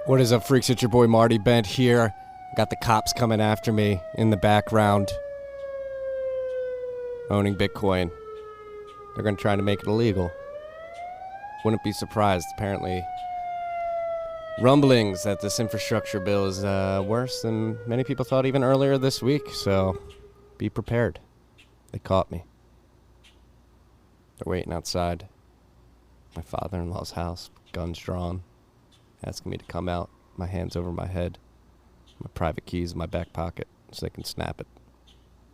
What is up, freaks? It's your boy Marty Bent here. Got the cops coming after me in the background. Owning Bitcoin. They're going to try to make it illegal. Wouldn't be surprised. Apparently, rumblings that this infrastructure bill is worse than many people thought even earlier this week. So, be prepared. They caught me. They're waiting outside my father-in-law's house, guns drawn, asking me to come out, my hands over my head, my private keys in my back pocket so they can snap it.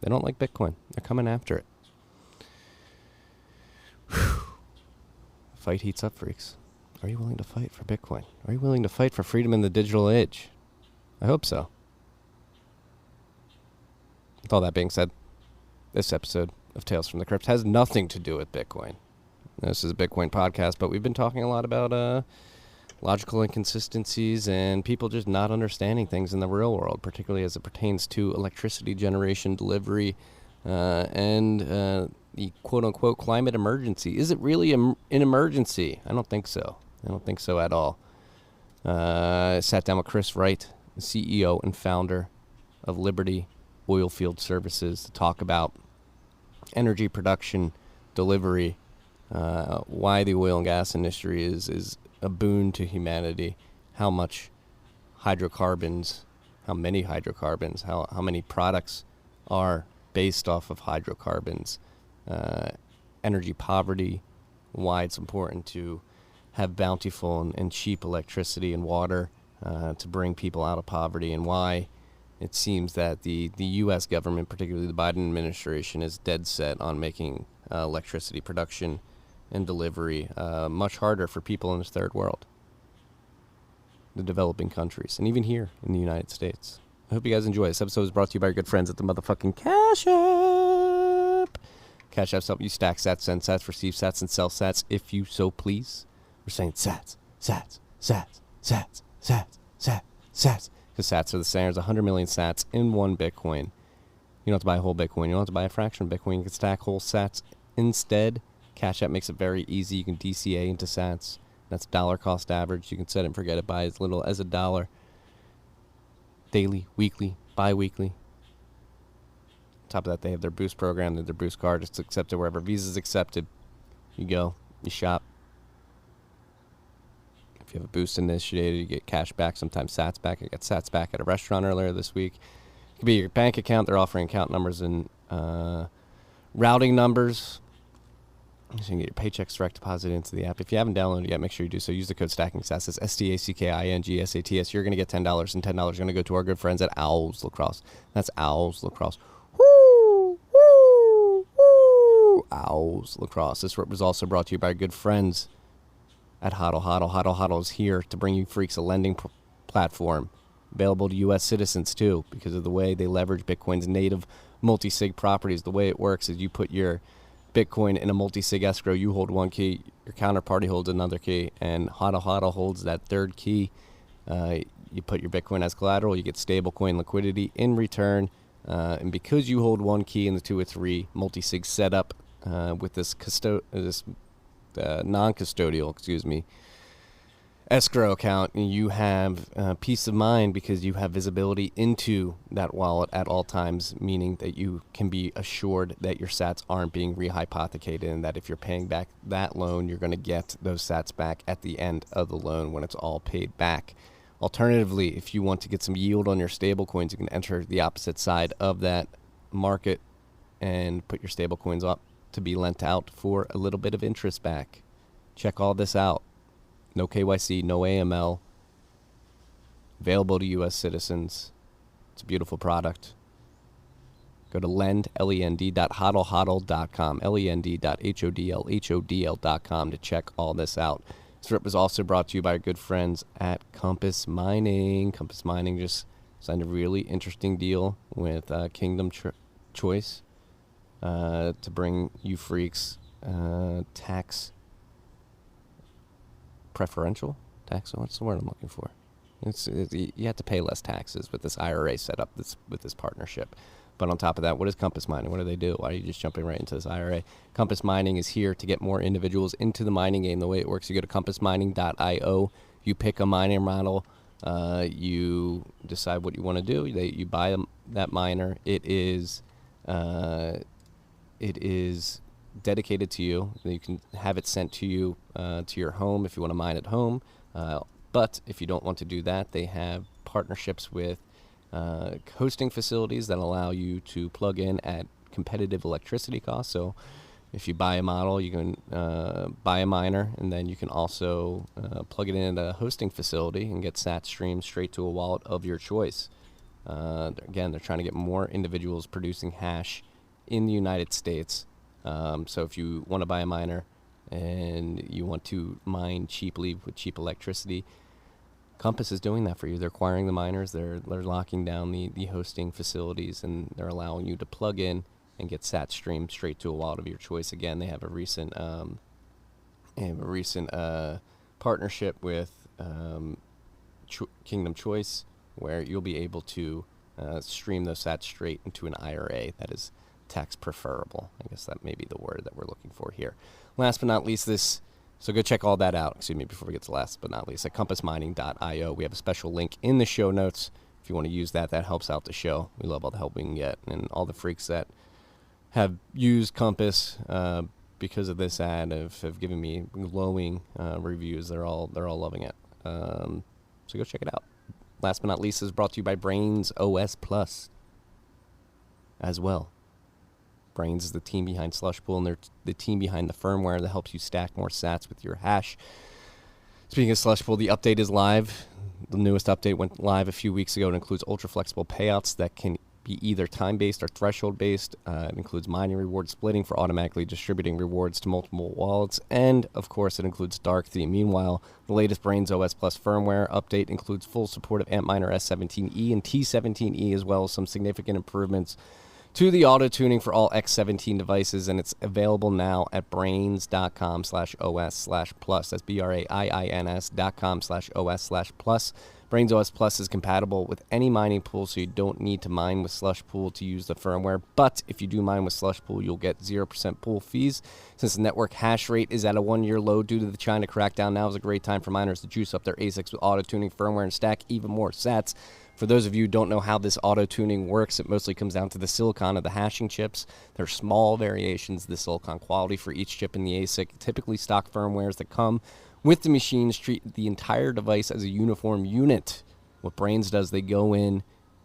They don't like Bitcoin. They're coming after it. Whew. The fight heats up, freaks. Are you willing to fight for Bitcoin? Are you willing to fight for freedom in the digital age? I hope so. With all that being said, this episode of Tales from the Crypt has nothing to do with Bitcoin. This is a Bitcoin podcast, but we've been talking a lot about logical inconsistencies and people just not understanding things in the real world, particularly as it pertains to electricity generation, delivery, and the quote-unquote climate emergency. Is it really an emergency? I don't think so. I don't think so at all. I sat down with Chris Wright, the CEO and founder of Liberty Oilfield Services, to talk about energy production, delivery, why the oil and gas industry is a boon to humanity, how much hydrocarbons, how many hydrocarbons, how many products are based off of hydrocarbons, energy poverty, why it's important to have bountiful and cheap electricity and water to bring people out of poverty, and why it seems that the U.S. government, particularly the Biden administration, is dead set on making electricity production and delivery much harder for people in the third world, the developing countries, and even here in the United States. I hope you guys enjoy. This episode is brought to you by our good friends at the motherfucking Cash App. Cash App's help you stack sats, send sats, receive sats, and sell sats if you so please. We're saying sats, sats, sats, sats, sats, sats, sats. Because sats are the same. There's 100 million sats in one Bitcoin. You don't have to buy a whole Bitcoin. You don't have to buy a fraction of Bitcoin. You can stack whole sats instead. Cash App makes it very easy. You can DCA into sats. That's dollar cost average. You can set it and forget it by as little as $1. Daily, weekly, bi-weekly. On top of that, they have their Boost program. They have their Boost card. It's accepted wherever Visa's accepted. You go. You shop. If you have a Boost initiated, you get cash back, sometimes sats back. I got sats back at a restaurant earlier this week. It could be your bank account. They're offering account numbers and routing numbers. So you can get your paychecks direct deposited into the app. If you haven't downloaded it yet, make sure you do so. Use the code STACKINGSATS. That's STACKINGSATS. You're going to get $10, and $10 is going to go to our good friends at Owls Lacrosse. That's Owls Lacrosse. Woo! Woo! Woo! Owls Lacrosse. This was also brought to you by our good friends at Hodl Hodl. Hodl Hodl is here to bring you freaks a lending platform available to U.S. citizens too, because of the way they leverage Bitcoin's native multi-sig properties. The way it works is you put your Bitcoin in a multi-sig escrow. You hold one key, your counterparty holds another key, and Hodl Hodl holds that third key. You put your Bitcoin as collateral, you get stablecoin liquidity in return, and because you hold one key in the 2 or 3 multi-sig setup with this non-custodial, escrow account, you have peace of mind because you have visibility into that wallet at all times, meaning that you can be assured that your sats aren't being rehypothecated, and that if you're paying back that loan, you're going to get those sats back at the end of the loan when it's all paid back. Alternatively, if you want to get some yield on your stablecoins, you can enter the opposite side of that market and put your stablecoins up to be lent out for a little bit of interest back. Check all this out. No KYC, no AML. Available to U.S. citizens. It's a beautiful product. Go to lend.hodlhodl.com, lend.hodlhodl.com to check all this out. This rip was also brought to you by our good friends at Compass Mining. Compass Mining just signed a really interesting deal with Kingdom Choice to bring you freaks tax preferential tax. What's the word I'm looking for? You have to pay less taxes with this IRA setup with this partnership. But on top of that, what is Compass Mining? What do they do? Why are you just jumping right into this IRA? Compass Mining is here to get more individuals into the mining game. The way it works, you go to compassmining.io, you pick a mining model You decide what you want to do. You buy that miner. It is dedicated to you. You can have it sent to you to your home if you want to mine at home. But if you don't want to do that, they have partnerships with hosting facilities that allow you to plug in at competitive electricity costs. So if you buy a model, you can buy a miner, and then you can also plug it in at a hosting facility and get sat streamed straight to a wallet of your choice. Again, they're trying to get more individuals producing hash in the United States. So if you want to buy a miner and you want to mine cheaply with cheap electricity, Compass is doing that for you. They're acquiring the miners, they're locking down the hosting facilities, and they're allowing you to plug in and get sat streamed straight to a wallet of your choice. Again, they have a recent partnership with Kingdom Choice, where you'll be able to stream those sats straight into an IRA that is tax preferable. I guess that may be the word that we're looking for here. Last but not least, so go check all that out, before we get to last but not least, at compassmining.io. We have a special link in the show notes. If you want to use that helps out the show. We love all the help we can get, and all the freaks that have used Compass because of this ad have given me glowing reviews. They're all loving it. So go check it out. Last but not least, is brought to you by Brains OS Plus as well. Brains is the team behind Slushpool, and they're the team behind the firmware that helps you stack more sats with your hash. Speaking of Slushpool, the update is live. The newest update went live a few weeks ago. It includes ultra-flexible payouts that can be either time-based or threshold-based. It includes mining reward splitting for automatically distributing rewards to multiple wallets. And, of course, it includes dark theme. Meanwhile, the latest Brains OS Plus firmware update includes full support of Antminer S17E and T17E, as well as some significant improvements to the auto-tuning for all X17 devices, and it's available now at brains.com/OS/plus. That's BRAINS.com/OS/plus. Brains OS Plus is compatible with any mining pool, so you don't need to mine with Slushpool to use the firmware. But if you do mine with Slushpool, you'll get 0% pool fees. Since the network hash rate is at a one-year low due to the China crackdown, now is a great time for miners to juice up their ASICs with auto-tuning firmware and stack even more sats. For those of you who don't know how this auto-tuning works, it mostly comes down to the silicon of the hashing chips. There are small variations of the silicon quality for each chip in the ASIC. Typically, stock firmwares that come with the machines treat the entire device as a uniform unit. What Brains does, they go in,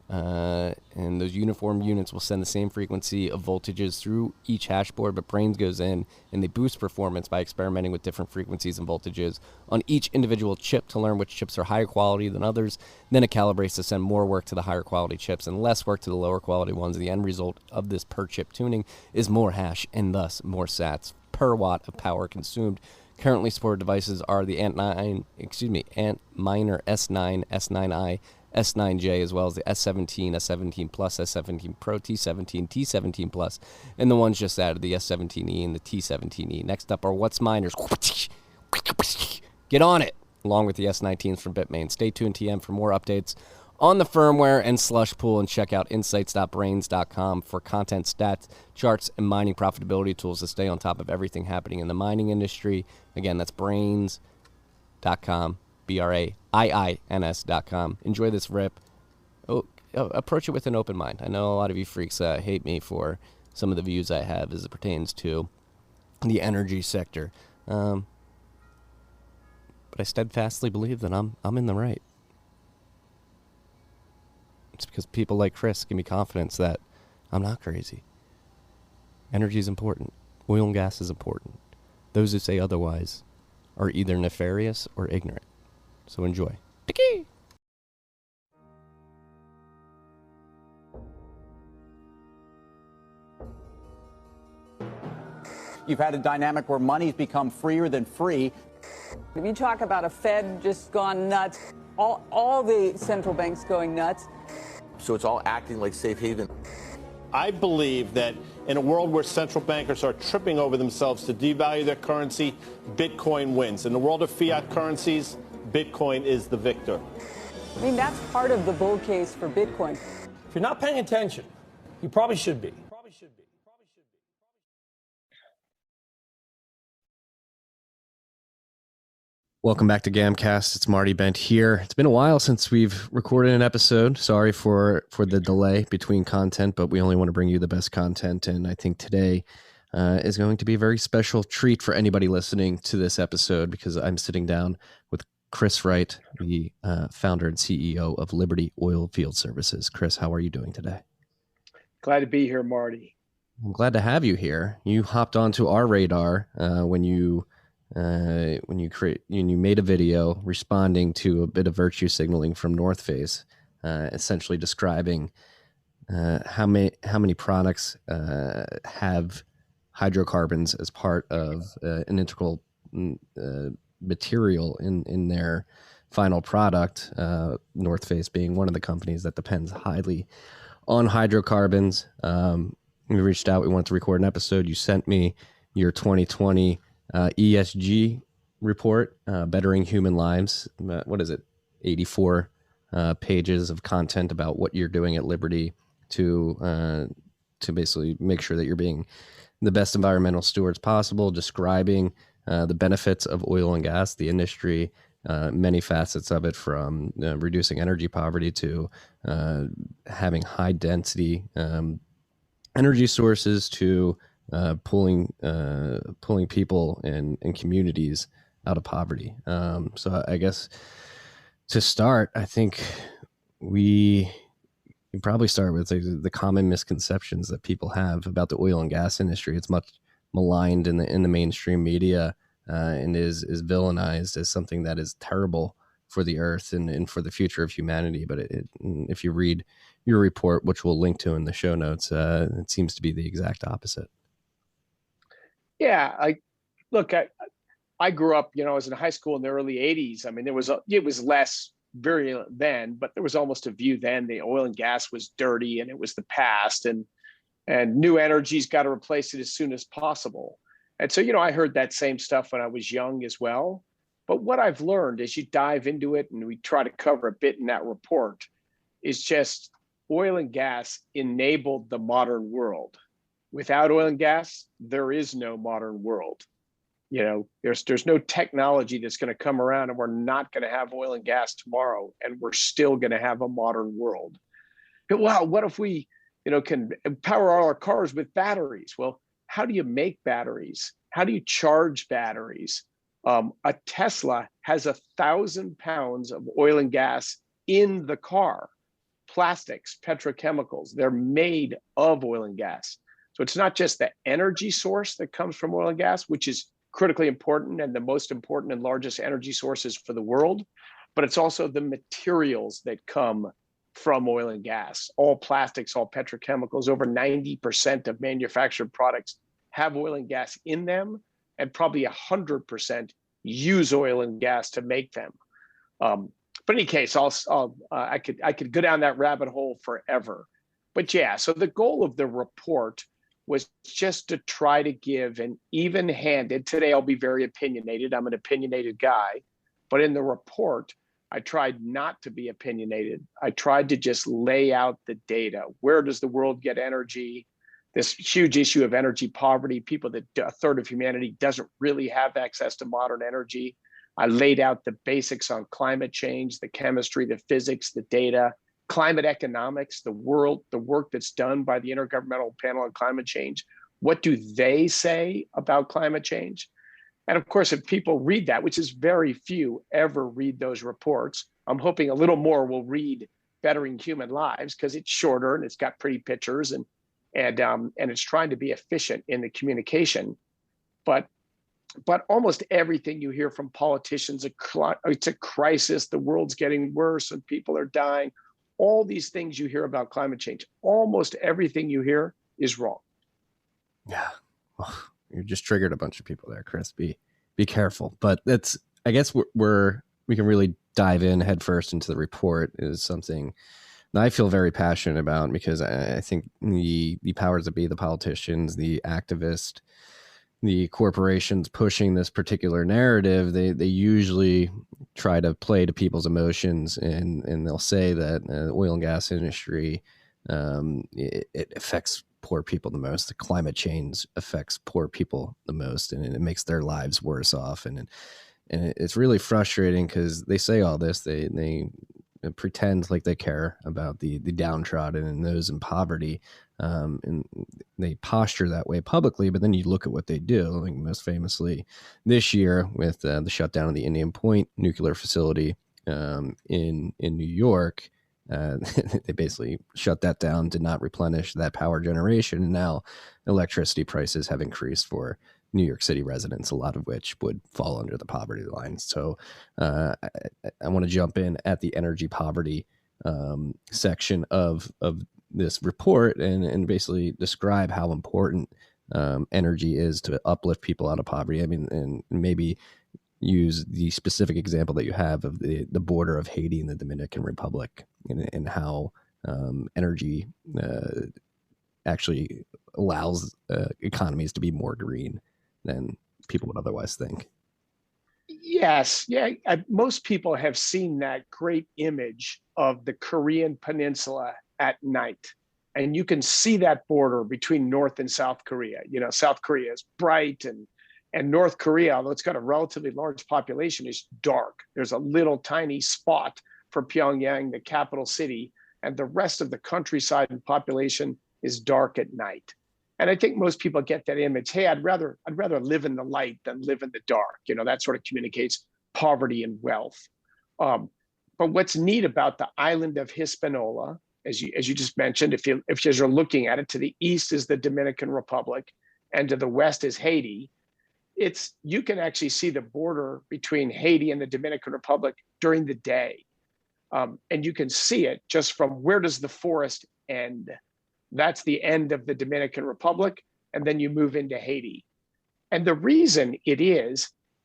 and those uniform units will send the same frequency of voltages through each hash board, but Brains goes in and they boost performance by experimenting with different frequencies and voltages on each individual chip to learn which chips are higher quality than others. Then it calibrates to send more work to the higher quality chips and less work to the lower quality ones. The end result of this per chip tuning is more hash and thus more sats per watt of power consumed. Currently supported devices are the Antminer S9, S9i, S9J, as well as the S17, S17 Plus, S17 Pro, T17, T17 Plus, and the ones just added, the S17E and the T17E. Next up are What's Miners. Get on it, along with the S19s from Bitmain. Stay tuned, TM, for more updates on the firmware and Slushpool, and check out insights.brains.com for content, stats, charts, and mining profitability tools to stay on top of everything happening in the mining industry. Again, that's brains.com. BRAIINS.com. Enjoy this rip. Approach it with an open mind. I know a lot of you freaks hate me for some of the views I have as it pertains to the energy sector. But I steadfastly believe that I'm in the right. It's because people like Chris give me confidence that I'm not crazy. Energy is important. Oil and gas is important. Those who say otherwise are either nefarious or ignorant. So enjoy. Tiki! You've had a dynamic where money's become freer than free. If you talk about a Fed just gone nuts, all the central banks going nuts. So it's all acting like safe haven. I believe that in a world where central bankers are tripping over themselves to devalue their currency, Bitcoin wins. In the world of fiat currencies, Bitcoin is the victor. I mean, that's part of the bull case for Bitcoin. If you're not paying attention, you probably should be. Welcome back to Gamcast. It's Marty Bent here. It's been a while since we've recorded an episode. Sorry for the delay between content, but we only want to bring you the best content. And I think today is going to be a very special treat for anybody listening to this episode because I'm sitting down with Chris Wright, the founder and CEO of Liberty Oilfield Services. Chris, how are you doing today? Glad to be here, Marty. I'm glad to have you here. You hopped onto our radar when you made a video responding to a bit of virtue signaling from North Face, essentially describing how many products have hydrocarbons as part of an integral material in their final product. North Face being one of the companies that depends highly on hydrocarbons. We reached out. We wanted to record an episode. You sent me your 2020 ESG report, Bettering Human Lives. What is it? 84 pages of content about what you're doing at Liberty to basically make sure that you're being the best environmental stewards possible, describing the benefits of oil and gas, the industry, many facets of it, from reducing energy poverty to having high density energy sources to pulling people and communities out of poverty. So I guess to start, I think we probably start with the common misconceptions that people have about the oil and gas industry. It's much maligned in the mainstream media and is villainized as something that is terrible for the earth and for the future of humanity. But if you read your report, which we'll link to in the show notes, it seems to be the exact opposite. Yeah, I grew up, I was in high school in the early 80s. I mean, it was less virulent then, but there was almost a view then the oil and gas was dirty and it was the past, and new energy's got to replace it as soon as possible. And so, I heard that same stuff when I was young as well. But what I've learned as you dive into it, and we try to cover a bit in that report, is just oil and gas enabled the modern world. Without oil and gas, there is no modern world. There's no technology that's going to come around and we're not going to have oil and gas tomorrow, and we're still going to have a modern world. But wow, what if we, can power all our cars with batteries? Well, how do you make batteries? How do you charge batteries? A Tesla has 1,000 pounds of oil and gas in the car. Plastics, petrochemicals, they're made of oil and gas. So it's not just the energy source that comes from oil and gas, which is critically important and the most important and largest energy sources for the world, but it's also the materials that come from oil and gas. All plastics, all petrochemicals, over 90% of manufactured products have oil and gas in them, and probably 100% use oil and gas to make them. But in any case, I could go down that rabbit hole forever. But yeah, so the goal of the report was just to try to give an even-handed, today I'll be very opinionated, I'm an opinionated guy, but in the report, I tried not to be opinionated. I tried to just lay out the data. Where does the world get energy? This huge issue of energy poverty, people that a third of humanity doesn't really have access to modern energy. I laid out the basics on climate change, the chemistry, the physics, the data, climate economics, the work that's done by the Intergovernmental Panel on Climate Change. What do they say about climate change? And of course, if people read that, which is very few ever read those reports, I'm hoping a little more will read Bettering Human Lives because it's shorter and it's got pretty pictures and it's trying to be efficient in the communication. But almost everything you hear from politicians, it's a crisis, the world's getting worse and people are dying. All these things you hear about climate change, almost everything you hear is wrong. Yeah. Well, you just triggered a bunch of people there, Chris. Be careful. But that's, I guess we can really dive in headfirst into the report is something that I feel very passionate about because I think the powers that be, the politicians, the activists, the corporations pushing this particular narrative, they usually try to play to people's emotions and they'll say that the oil and gas industry, it affects poor people the most. The climate change affects poor people the most, and it makes their lives worse off. And it's really frustrating because they say all this, they pretend like they care about the downtrodden and those in poverty, and they posture that way publicly. But then you look at what they do, like most famously this year with the shutdown of the Indian Point nuclear facility in New York. They basically shut that down, did not replenish that power generation, and now electricity prices have increased for New York City residents, a lot of which would fall under the poverty line. So I want to jump in at the energy poverty section of this report and basically describe how important energy is to uplift people out of poverty. I mean, and maybe use the specific example that you have of the border of Haiti and the Dominican Republic, and how energy actually allows economies to be more green than people would otherwise think. Yes, yeah. Most people have seen that great image of the Korean Peninsula at night. And you can see that border between North and South Korea. You know, South Korea is bright, and North Korea, although it's got a relatively large population, is dark. There's a little tiny spot for Pyongyang, the capital city, and the rest of the countryside and population is dark at night. And I think most people get that image. Hey, I'd rather live in the light than live in the dark. You know, that sort of communicates poverty and wealth. But what's neat about the island of Hispaniola, as you just mentioned, if you're looking at it, to the east is the Dominican Republic, and to the west is Haiti. You can actually see the border between Haiti and the Dominican Republic during the day. And you can see it just from where does the forest end? That's the end of the Dominican Republic. And then you move into Haiti. And the reason it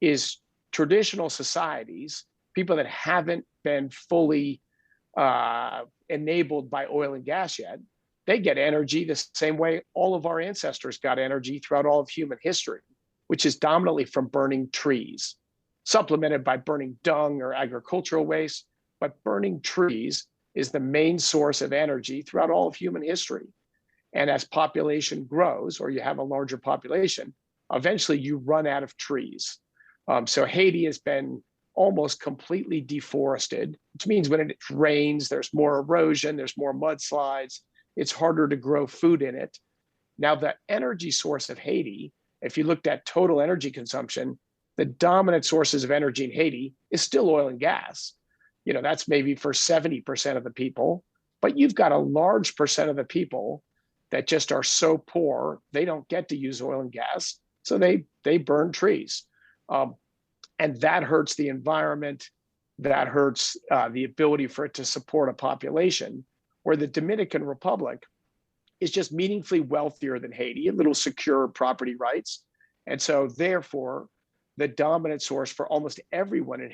is traditional societies, people that haven't been fully enabled by oil and gas yet, they get energy the same way all of our ancestors got energy throughout all of human history, which is dominantly from burning trees, supplemented by burning dung or agricultural waste. But burning trees is the main source of energy throughout all of human history. And as population grows, or you have a larger population, eventually you run out of trees. So Haiti has been almost completely deforested, which means when it rains, there's more erosion, there's more mudslides, it's harder to grow food in it. Now, the energy source of Haiti, if you looked at total energy consumption, the dominant sources of energy in Haiti is still oil and gas. You know, that's maybe for 70% of the people, but you've got a large percent of the people that just are so poor, they don't get to use oil and gas. So they burn trees. And that hurts the environment. That hurts the ability for it to support a population, where the Dominican Republic is just meaningfully wealthier than Haiti, a little secure property rights. And so therefore, the dominant source for almost everyone in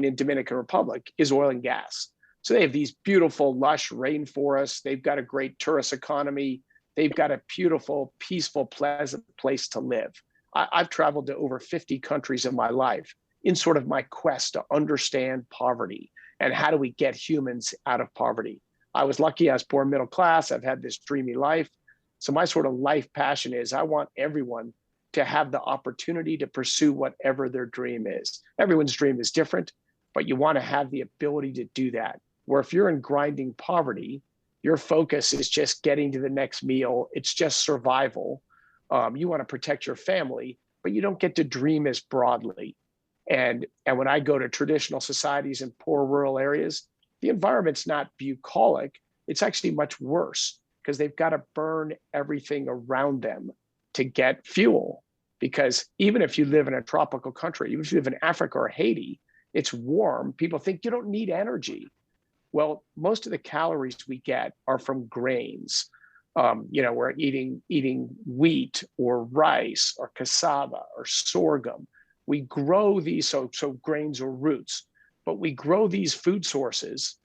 in Dominican Republic, is oil and gas. So they have these beautiful, lush rainforests. They've got a great tourist economy. They've got a beautiful, peaceful, pleasant place to live. I've traveled to over 50 countries in my life in sort of my quest to understand poverty and how do we get humans out of poverty. I was lucky, I was born middle class. I've had this dreamy life. So my sort of life passion is I want everyone to have the opportunity to pursue whatever their dream is. Everyone's dream is different, but you want to have the ability to do that. Where if you're in grinding poverty, your focus is just getting to the next meal. It's just survival. You want to protect your family, but you don't get to dream as broadly. And when I go to traditional societies in poor rural areas, the environment's not bucolic. It's actually much worse because they've got to burn everything around them to get fuel. Because even if you live in a tropical country, even if you live in Africa or Haiti, it's warm. People think you don't need energy. Well, most of the calories we get are from grains. We're eating wheat or rice or cassava or sorghum. We grow these, so grains or roots, but we grow these food sources.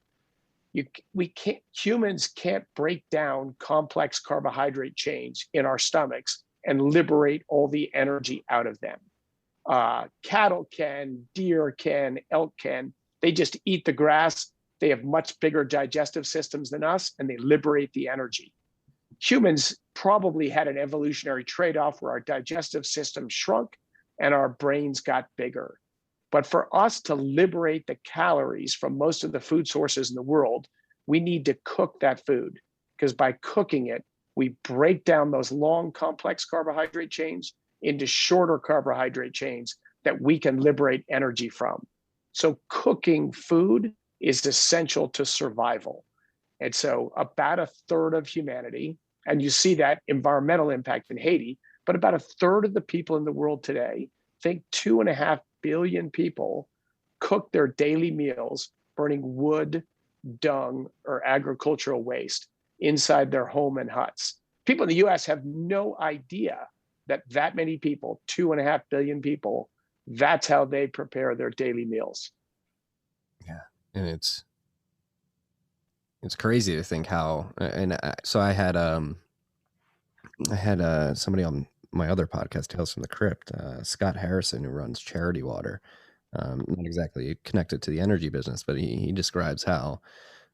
Humans can't break down complex carbohydrate chains in our stomachs and liberate all the energy out of them. Cattle can, deer can, elk can. They just eat the grass. They have much bigger digestive systems than us, and they liberate the energy. Humans probably had an evolutionary trade-off where our digestive system shrunk and our brains got bigger. But for us to liberate the calories from most of the food sources in the world, we need to cook that food, because by cooking it, we break down those long, complex carbohydrate chains into shorter carbohydrate chains that we can liberate energy from. So cooking food is essential to survival. And so about a third of humanity, and you see that environmental impact in Haiti, but about a third of the people in the world today, think 2.5 billion people, cook their daily meals burning wood, dung, or agricultural waste inside their home and huts. People in the US have no idea that that many people, 2.5 billion people, that's how they prepare their daily meals. Yeah, and it's crazy to think how. And so I had somebody on my other podcast, Tales from the Crypt, Scott Harrison, who runs Charity Water. Not exactly connected to the energy business, but he describes how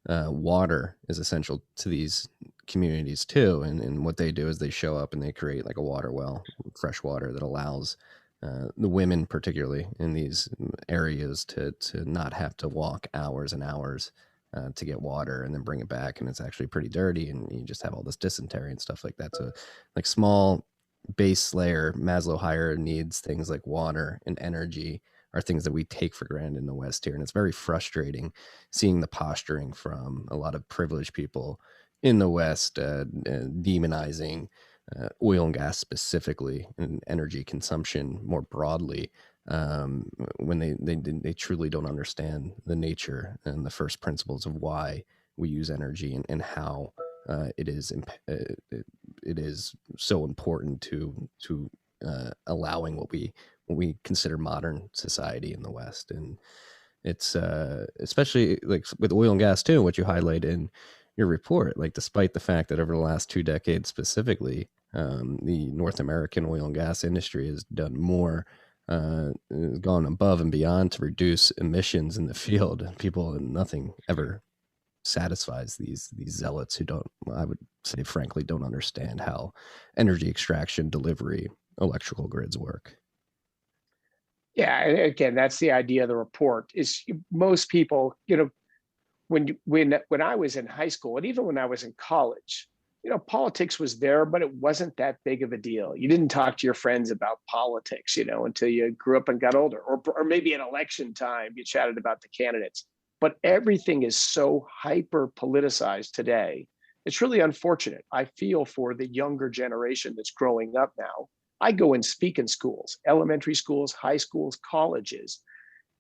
water is essential to these communities too. And what they do is they show up and they create like a water well, fresh water that allows the women, particularly in these areas, to not have to walk hours and hours to get water and then bring it back. And it's actually pretty dirty, and you just have all this dysentery and stuff like that. So like small base layer Maslow higher needs, things like water and energy, are things that we take for granted in the West here. And it's very frustrating seeing the posturing from a lot of privileged people in the West, demonizing oil and gas specifically, and energy consumption more broadly, when they truly don't understand the nature and the first principles of why we use energy, and how it is so important to allowing what we consider modern society in the West. And it's especially like with oil and gas too, what you highlight in your report, like despite the fact that over the last 2 decades specifically, the North American oil and gas industry has done more, gone above and beyond to reduce emissions in the field. People, nothing ever satisfies these zealots who don't, I would say frankly, don't understand how energy extraction, delivery, electrical grids work. Yeah, and again, that's the idea of the report. Is most people, when I was in high school, and even when I was in college, politics was there, but it wasn't that big of a deal. You didn't talk to your friends about politics, until you grew up and got older, or maybe at election time you chatted about the candidates. But everything is so hyper politicized today. It's really unfortunate. I feel for the younger generation that's growing up now. I go and speak in schools, elementary schools, high schools, colleges.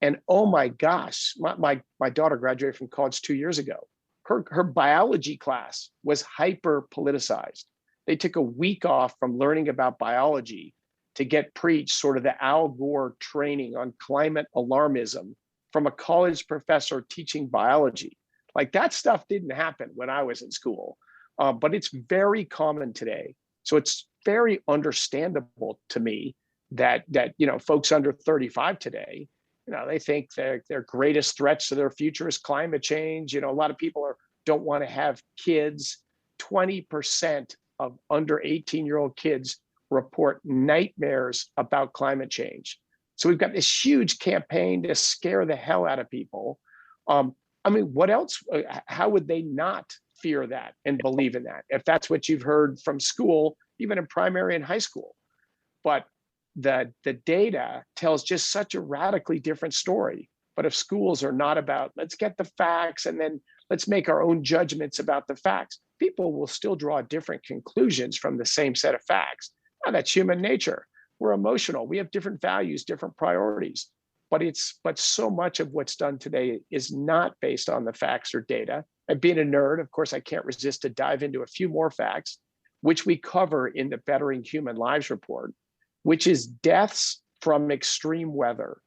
And oh my gosh, my daughter graduated from college 2 years ago. Her biology class was hyper politicized. They took a week off from learning about biology to get preached sort of the Al Gore training on climate alarmism from a college professor teaching biology. Like that stuff didn't happen when I was in school, but it's very common today. So it's very understandable to me that folks under 35 today, they think their greatest threats to their future is climate change. A lot of people don't want to have kids. 20% of under 18-year-old kids report nightmares about climate change. So we've got this huge campaign to scare the hell out of people. What else? How would they not fear that and believe in that if that's what you've heard from school, even in primary and high school? But the data tells just such a radically different story. But if schools are not about, let's get the facts and then let's make our own judgments about the facts, people will still draw different conclusions from the same set of facts. Now, that's human nature. We're emotional. We have different values, different priorities. But so much of what's done today is not based on the facts or data. And being a nerd, of course, I can't resist to dive into a few more facts, which we cover in the Bettering Human Lives report, which is deaths from extreme weather.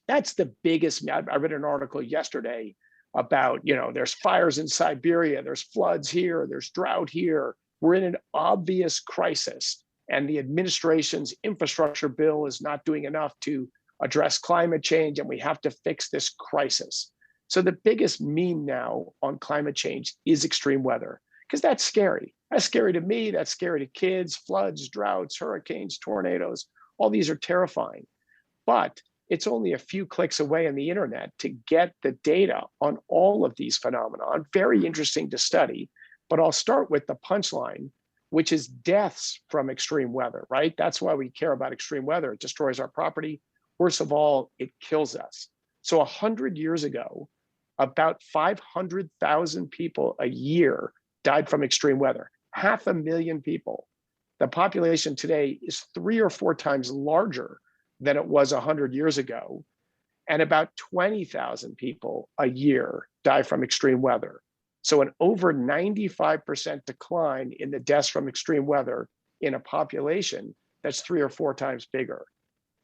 That's the biggest. I read an article yesterday about, there's fires in Siberia, there's floods here, there's drought here. We're in an obvious crisis, and the administration's infrastructure bill is not doing enough to address climate change, and we have to fix this crisis. So the biggest meme now on climate change is extreme weather, because that's scary. That's scary to me. That's scary to kids. Floods, droughts, hurricanes, tornadoes, all these are terrifying. But it's only a few clicks away on the internet to get the data on all of these phenomena. Very interesting to study, but I'll start with the punchline, which is deaths from extreme weather, right? That's why we care about extreme weather. It destroys our property. Worst of all, it kills us. So 100 years ago, about 500,000 people a year died from extreme weather, 500,000 people. The population today is 3 or 4 times larger than it was 100 years ago. And about 20,000 people a year die from extreme weather. So an over 95% decline in the deaths from extreme weather in a population that's 3 or 4 times bigger.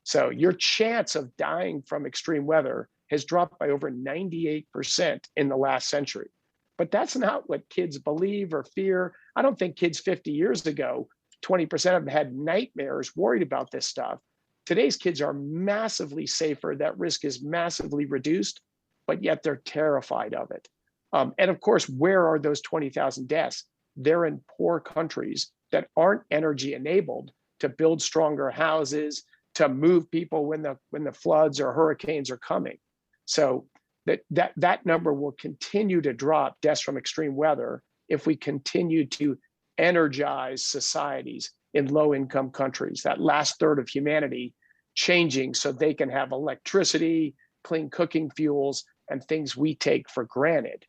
So your chance of dying from extreme weather has dropped by over 98% in the last century. But that's not what kids believe or fear. I don't think kids 50 years ago, 20% of them had nightmares worried about this stuff. Today's kids are massively safer. That risk is massively reduced, but yet they're terrified of it. And of course, where are those 20,000 deaths? They're in poor countries that aren't energy enabled to build stronger houses, to move people when the floods or hurricanes are coming. So that number will continue to drop, deaths from extreme weather, if we continue to energize societies in low-income countries, that last third of humanity changing so they can have electricity, clean cooking fuels, and things we take for granted.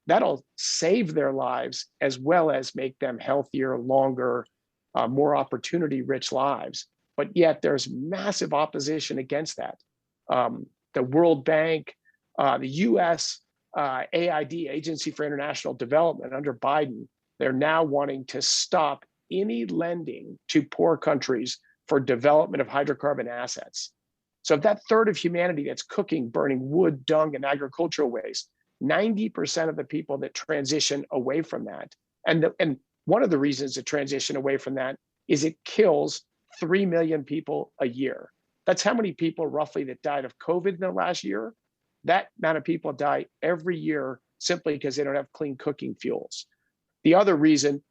That'll save their lives as well as make them healthier, longer, more opportunity-rich lives. But yet there's massive opposition against that. The World Bank, the US AID, Agency for International Development, under Biden, they're now wanting to stop any lending to poor countries for development of hydrocarbon assets. So if that third of humanity that's cooking, burning wood, dung, and agricultural waste, 90% of the people that transition away from that, and one of the reasons to transition away from that is it kills 3 million people a year. That's how many people roughly that died of COVID in the last year. That amount of people die every year simply because they don't have clean cooking fuels. The other reason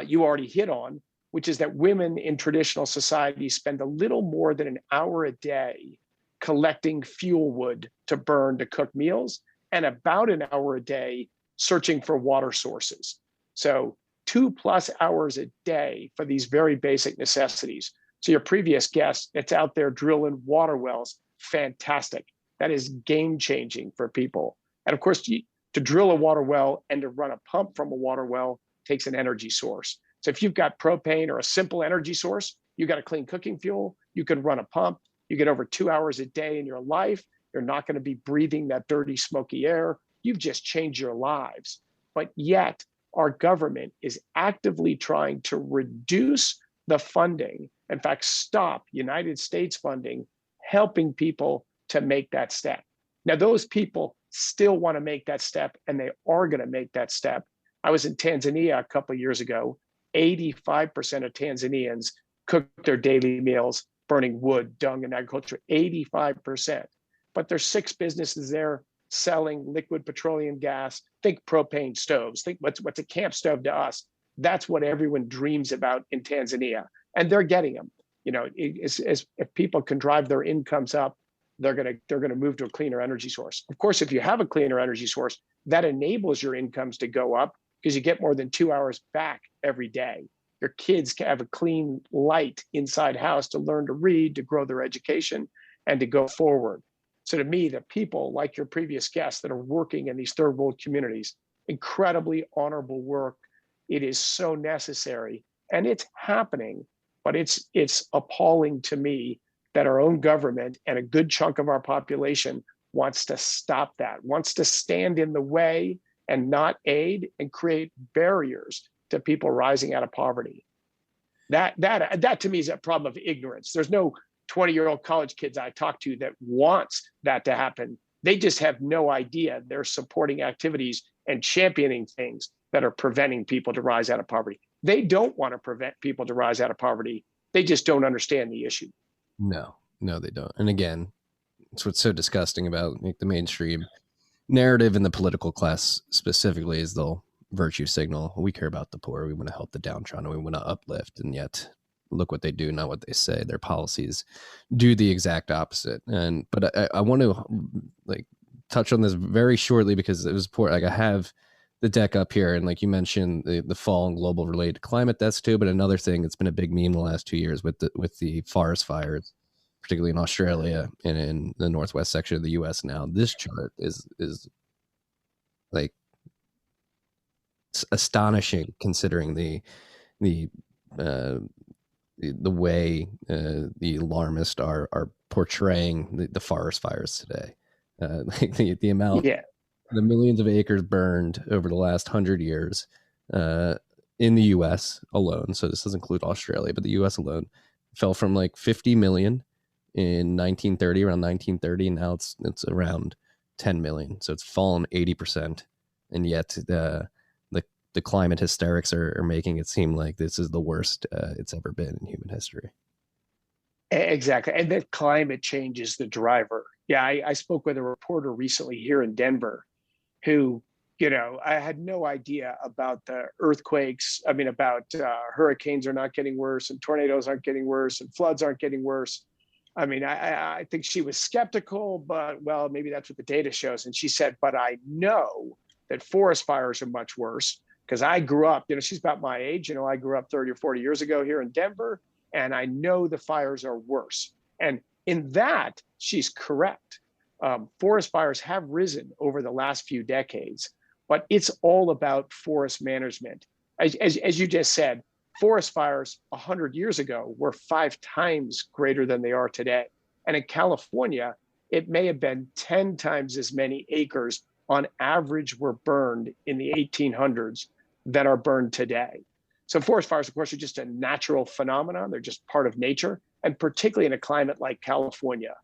you already hit on, which is that women in traditional society spend a little more than an hour a day collecting fuel wood to burn to cook meals, and about an hour a day searching for water sources. So 2+ hours a day for these very basic necessities. So your previous guest that's out there drilling water wells, fantastic. That is game changing for people. And of course, to drill a water well and to run a pump from a water well takes an energy source. So if you've got propane or a simple energy source, you got a clean cooking fuel, you can run a pump, you get over 2 hours a day in your life. You're not going to be breathing that dirty, smoky air. You've just changed your lives. But yet our government is actively trying to reduce the funding, in fact, stop United States funding, helping people to make that step. Now, those people still want to make that step, and they are going to make that step. I was in Tanzania a couple of years ago. 85% of Tanzanians cook their daily meals burning wood, dung, and agriculture, 85%. But there's 6 businesses there selling liquid petroleum gas. Think propane stoves. Think what's a camp stove to us. That's what everyone dreams about in Tanzania, and they're getting them. You know, if people can drive their incomes up, they're gonna move to a cleaner energy source. Of course, if you have a cleaner energy source, that enables your incomes to go up because you get more than 2 hours back every day. Your kids can have a clean light inside house to learn to read, to grow their education, and to go forward. So to me, the people like your previous guests that are working in these third world communities, incredibly honorable work. It is so necessary, and it's happening, but it's appalling to me that our own government and a good chunk of our population wants to stop that, wants to stand in the way and not aid and create barriers to people rising out of poverty. That to me is a problem of ignorance. There's no 20-year-old college kids I talk to that wants that to happen. They just have no idea they're supporting activities and championing things that are preventing people to rise out of poverty. They don't want to prevent people to rise out of poverty. They just don't understand the issue. No, they don't. And again, it's what's so disgusting about the mainstream narrative and the political class specifically is they'll virtue signal. We care about the poor. We want to help the downtrodden. We want to uplift. And yet look what they do, not what they say. Their policies do the exact opposite. But I want to like touch on this very shortly because it was poor. Like I have the deck up here, and like you mentioned, the fall in global related climate deaths too. But another thing that's been a big meme the last 2 years with the forest fires, particularly in Australia and in the northwest section of the U.S. Now, this chart is like astonishing considering the way the alarmists are portraying the forest fires today. Like the amount, the millions of acres burned over the last 100 years in the U.S. alone. So this doesn't include Australia, but the U.S. alone fell from like 50 million in 1930, around 1930, and now it's around 10 million. So it's fallen 80%, and yet the climate hysterics are making it seem like this is the worst it's ever been in human history. Exactly. And that climate change is the driver. Yeah, I spoke with a reporter recently here in Denver who, I had no idea about the earthquakes. I mean, about hurricanes are not getting worse, and tornadoes aren't getting worse, and floods aren't getting worse. I mean, I think she was skeptical, but well, maybe that's what the data shows. And she said, but I know that forest fires are much worse. Because I grew up, she's about my age, I grew up 30 or 40 years ago here in Denver, and I know the fires are worse. And in that, she's correct. Forest fires have risen over the last few decades, but it's all about forest management. As you just said, forest fires 100 years ago were 5 times greater than they are today. And in California, it may have been 10 times as many acres on average were burned in the 1800s that are burned today. So forest fires, of course, are just a natural phenomenon. They're just part of nature. And particularly in a climate like California,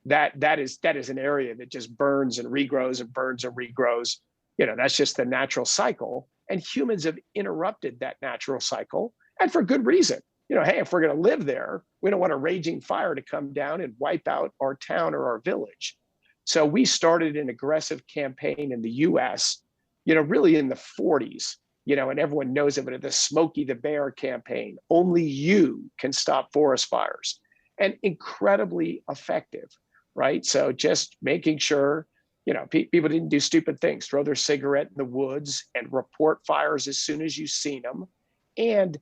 that is an area that just burns and regrows and burns and regrows. That's just the natural cycle. And humans have interrupted that natural cycle, and for good reason. Hey, if we're going to live there, we don't want a raging fire to come down and wipe out our town or our village. So we started an aggressive campaign in the US, really in the 40s, and everyone knows of it, the Smokey the Bear campaign. Only you can stop forest fires, and incredibly effective, right? So just making sure, people didn't do stupid things, throw their cigarette in the woods and report fires as soon as you seen them. And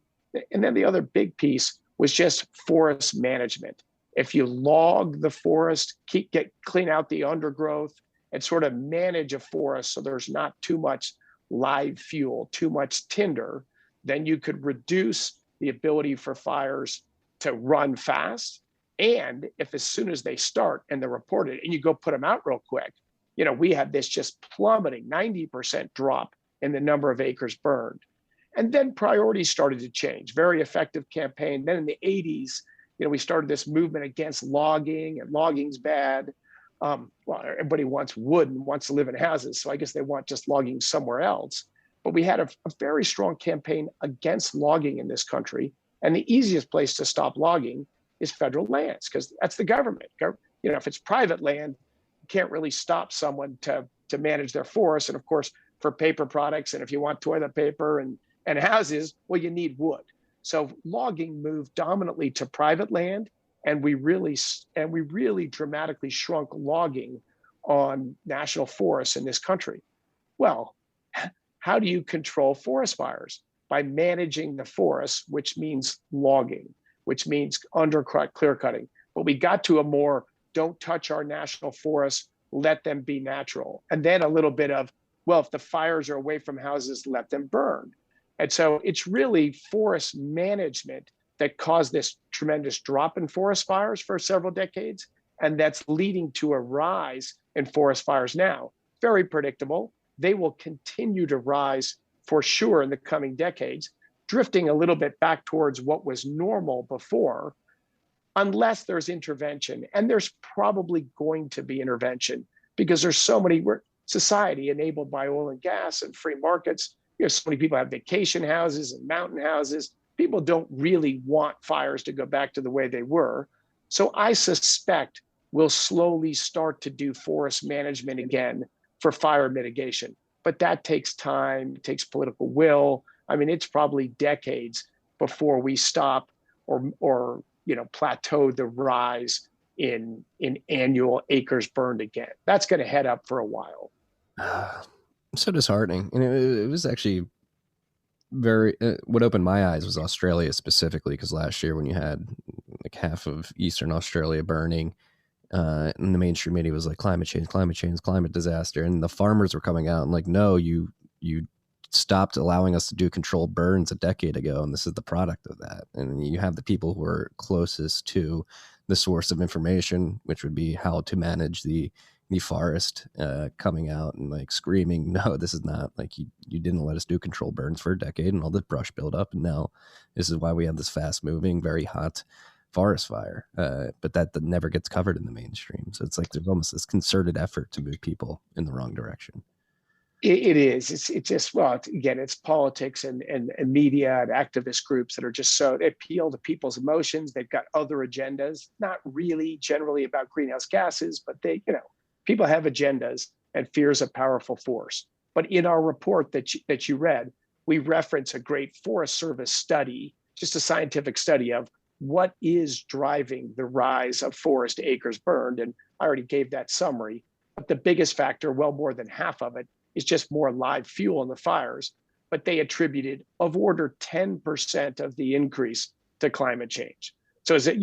then the other big piece was just forest management. If you log the forest, clean out the undergrowth, and sort of manage a forest so there's not too much live fuel, too much tinder, then you could reduce the ability for fires to run fast. And if as soon as they start and they're reported and you go put them out real quick, we had this just plummeting 90% drop in the number of acres burned. And then priorities started to change. Very effective campaign. Then in the 80s, we started this movement against logging, and logging's bad. Well, everybody wants wood and wants to live in houses, so I guess they want just logging somewhere else. But we had a very strong campaign against logging in this country. And the easiest place to stop logging is federal lands, because that's the government. If it's private land, you can't really stop someone to manage their forests. And of course, for paper products, and if you want toilet paper and houses, well, you need wood. So logging moved dominantly to private land, and we really dramatically shrunk logging on national forests in this country. Well, how do you control forest fires? By managing the forests, which means logging, which means undercut, clear cutting. But we got to a more don't touch our national forests, let them be natural. And then a little bit of, well, if the fires are away from houses, let them burn. And so it's really forest management that caused this tremendous drop in forest fires for several decades. And that's leading to a rise in forest fires now. Very predictable. They will continue to rise for sure in the coming decades, drifting a little bit back towards what was normal before, unless there's intervention. And there's probably going to be intervention because there's so many, society enabled by oil and gas and free markets. So many people have vacation houses and mountain houses. People don't really want fires to go back to the way they were. So I suspect we'll slowly start to do forest management again for fire mitigation. But that takes time, it takes political will. I mean, it's probably decades before we stop or plateau the rise in annual acres burned again. That's going to head up for a while. So disheartening. And it was actually very, what opened my eyes was Australia specifically, because last year when you had like half of Eastern Australia burning, and the mainstream media was like climate change, climate disaster, and the farmers were coming out and like, no, you stopped allowing us to do controlled burns a decade ago, and this is the product of that. And you have the people who are closest to the source of information, which would be how to manage the forest, coming out and like screaming, no, this is not, like, you didn't let us do controlled burns for a decade and all this brush buildup, and now this is why we have this fast moving, very hot forest fire. But that never gets covered in the mainstream. So it's like there's almost this concerted effort to move people in the wrong direction. It is. It's just, well, again, it's politics and media and activist groups that are just so, they appeal to people's emotions. They've got other agendas, not really generally about greenhouse gases, but they, people have agendas, and fear is a powerful force. But in our report that you read, we reference a great Forest Service study, just a scientific study of what is driving the rise of forest acres burned. And I already gave that summary, but the biggest factor, well more than half of it, is just more live fuel in the fires. But they attributed of order 10% of the increase to climate change. So is it,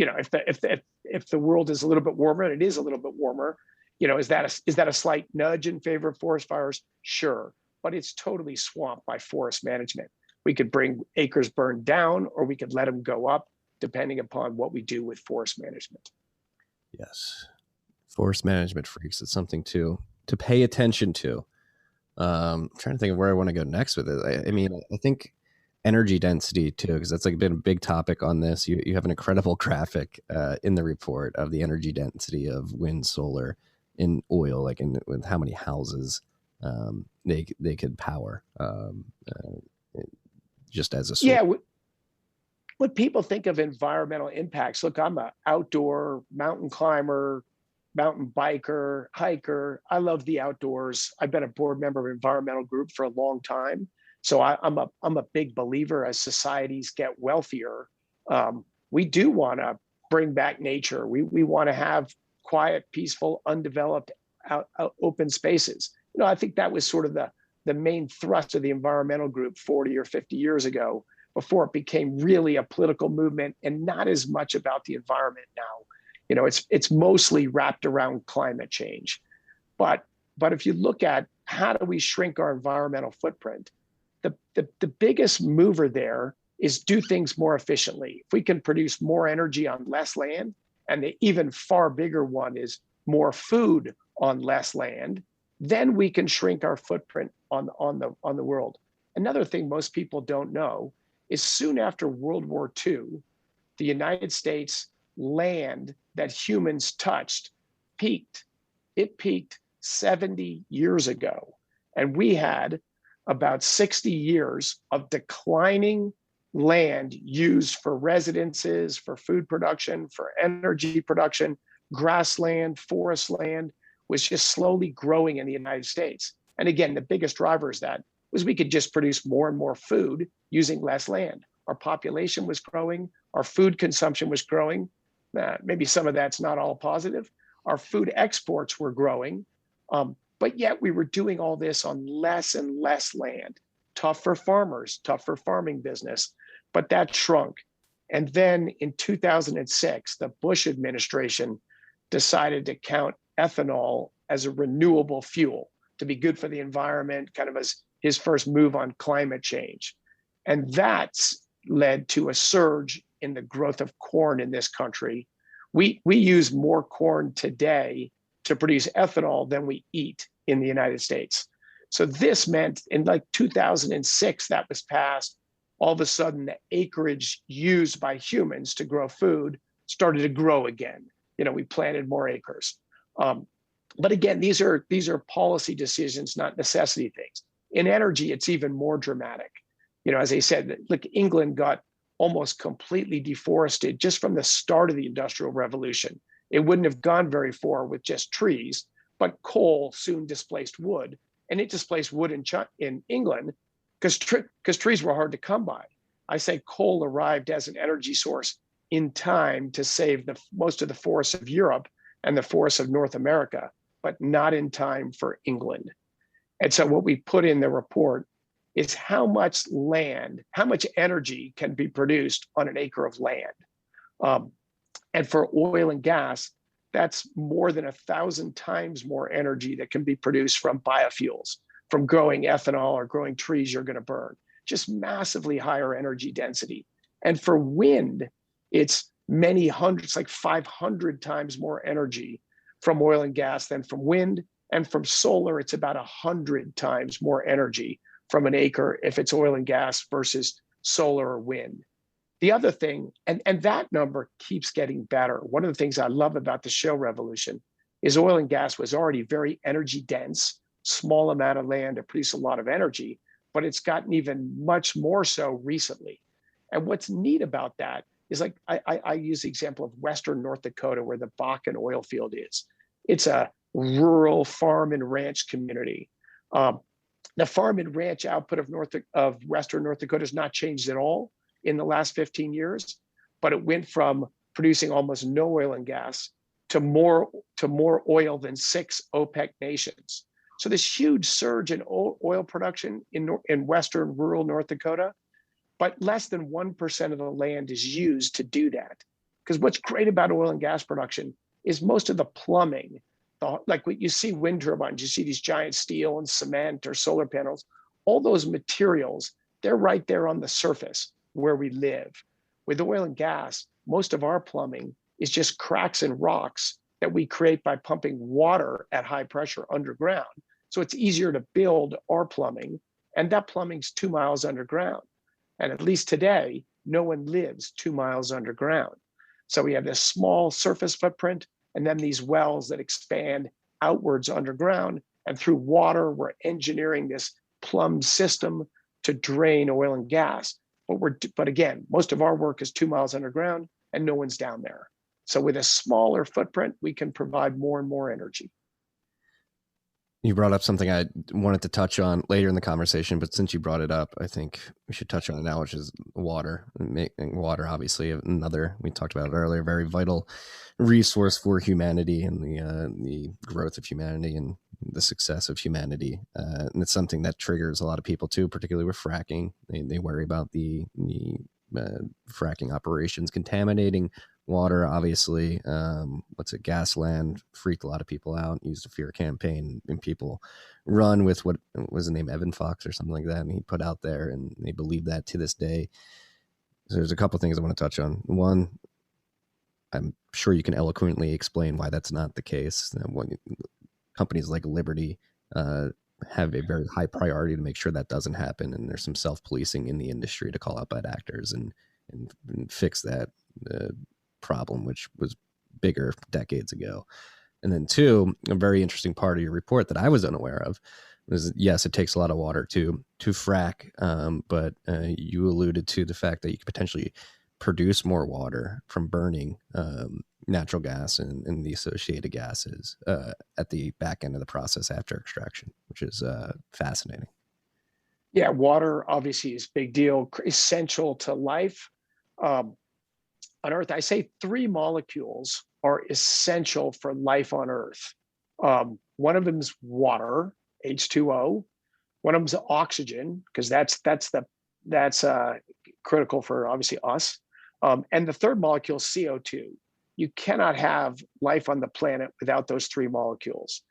if the world is a little bit warmer, and it is a little bit warmer, is that a slight nudge in favor of forest fires? Sure, but it's totally swamped by forest management. We could bring acres burned down, or we could let them go up, depending upon what we do with forest management. Yes, forest management freaks. It's something to pay attention to. I'm trying to think of where I want to go next with it. I mean, I think energy density too, because that's like been a big topic on this. You have an incredible graphic in the report of the energy density of wind, solar, in oil, like with how many houses they could power, just as a source. Yeah. When people think of environmental impacts, look, I'm an outdoor mountain climber, mountain biker, hiker. I love the outdoors. I've been a board member of environmental group for a long time. So I'm a big believer, as societies get wealthier, we do want to bring back nature. We want to have quiet, peaceful, undeveloped, open spaces. I think that was sort of the main thrust of the environmental group 40 or 50 years ago, before it became really a political movement and not as much about the environment now. It's mostly wrapped around climate change. But if you look at how do we shrink our environmental footprint, the biggest mover there is do things more efficiently. If we can produce more energy on less land, and the even far bigger one is more food on less land, then we can shrink our footprint on the world. Another thing most people don't know is soon after World War II, the United States land that humans touched peaked. It peaked 70 years ago. And we had about 60 years of declining land used for residences, for food production, for energy production. Grassland, forest land was just slowly growing in the United States. And again, the biggest driver is that was we could just produce more and more food using less land. Our population was growing, our food consumption was growing. Maybe some of that's not all positive. Our food exports were growing, but yet we were doing all this on less and less land. Tough for farmers, tough for farming business, but that shrunk. And then in 2006, the Bush administration decided to count ethanol as a renewable fuel to be good for the environment, kind of as his first move on climate change. And that's led to a surge in the growth of corn in this country. We use more corn today to produce ethanol than we eat in the United States. So this meant in like 2006, that was passed. All of a sudden, the acreage used by humans to grow food started to grow again. We planted more acres. But again, these are policy decisions, not necessity things. In energy, it's even more dramatic. As I said, look, England got almost completely deforested just from the start of the Industrial Revolution. It wouldn't have gone very far with just trees, but coal soon displaced wood, and it displaced wood in England because trees were hard to come by. I say coal arrived as an energy source in time to save most of the forests of Europe and the forests of North America, but not in time for England. And so what we put in the report is how much energy can be produced on an acre of land. And for oil and gas, that's more than 1,000 times more energy that can be produced from biofuels, from growing ethanol or growing trees you're going to burn, just massively higher energy density. And for wind, it's many hundreds, like 500 times more energy from oil and gas than from wind. And from solar, it's about 100 times more energy from an acre if it's oil and gas versus solar or wind. The other thing, and that number keeps getting better. One of the things I love about the shale revolution is oil and gas was already very energy dense, small amount of land to produce a lot of energy, but it's gotten even much more so recently. And what's neat about that is, like, I use the example of Western North Dakota, where the Bakken Oilfield is. It's a rural farm and ranch community. The farm and ranch output of Western North Dakota has not changed at all in the last 15 years, but it went from producing almost no oil and gas to more oil than 6 OPEC nations. So this huge surge in oil production in Western rural North Dakota, but less than 1% of the land is used to do that. Because what's great about oil and gas production is most of the plumbing, like what you see wind turbines, you see these giant steel and cement or solar panels, all those materials, they're right there on the surface where we live. With oil and gas, most of our plumbing is just cracks and rocks that we create by pumping water at high pressure underground. So it's easier to build our plumbing, and that plumbing's 2 miles underground. And at least today, no one lives 2 miles underground. So we have this small surface footprint, and then these wells that expand outwards underground. And through water, we're engineering this plumbed system to drain oil and gas. But again, most of our work is 2 miles underground, and no one's down there. So with a smaller footprint, we can provide more and more energy. You brought up something I wanted to touch on later in the conversation, but since you brought it up, I think we should touch on it now, which is water. Water, obviously, another, we talked about it earlier, very vital resource for humanity and the growth of humanity and the success of humanity. And it's something that triggers a lot of people too, particularly with fracking. They worry about the fracking operations contaminating water, obviously. Gasland freaked a lot of people out, used a fear campaign, and people run with what was the name, Evan Fox or something like that, and he put out there, and they believe that to this day. So there's a couple things I want to touch on. One, I'm sure you can eloquently explain why that's not the case. When companies like Liberty have a very high priority to make sure that doesn't happen, and there's some self-policing in the industry to call out bad actors and fix that problem, which was bigger decades ago. And then two, a very interesting part of your report that I was unaware of was, yes, it takes a lot of water to frack, but you alluded to the fact that you could potentially produce more water from burning natural gas and the associated gases at the back end of the process after extraction, which is fascinating. Yeah, water obviously is a big deal, essential to life. On Earth, I say 3 molecules are essential for life on Earth. One of them is water, H2O. One of them is oxygen, because that's critical for obviously us. And the third molecule is CO2. You cannot have life on the planet without those 3 molecules.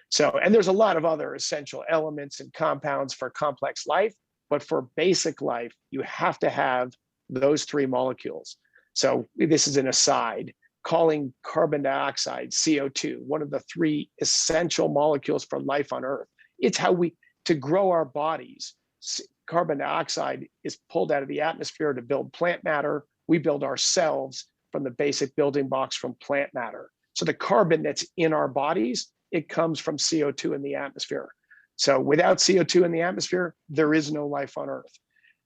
So, and there's a lot of other essential elements and compounds for complex life, but for basic life, you have to have those 3 molecules. So this is an aside, calling carbon dioxide, CO2, one of the 3 essential molecules for life on Earth. It's how to grow our bodies. Carbon dioxide is pulled out of the atmosphere to build plant matter. We build ourselves from the basic building blocks from plant matter. So the carbon that's in our bodies, it comes from CO2 in the atmosphere. So without CO2 in the atmosphere, there is no life on Earth.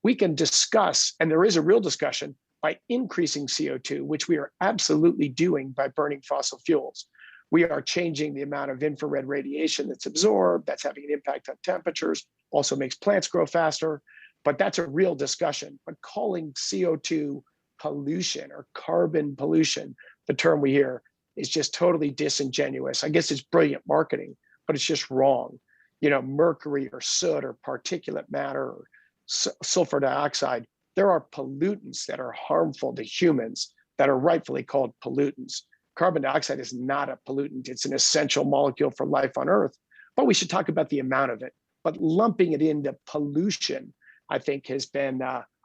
We can discuss, and there is a real discussion, by increasing CO2, which we are absolutely doing by burning fossil fuels. We are changing the amount of infrared radiation that's absorbed. That's having an impact on temperatures, also makes plants grow faster, but that's a real discussion. But calling CO2 pollution or carbon pollution, the term we hear, is just totally disingenuous. I guess it's brilliant marketing, but it's just wrong. Mercury or soot or particulate matter or sulfur dioxide, there are pollutants that are harmful to humans that are rightfully called pollutants. Carbon dioxide is not a pollutant. It's an essential molecule for life on Earth, but we should talk about the amount of it. But lumping it into pollution, I think, has been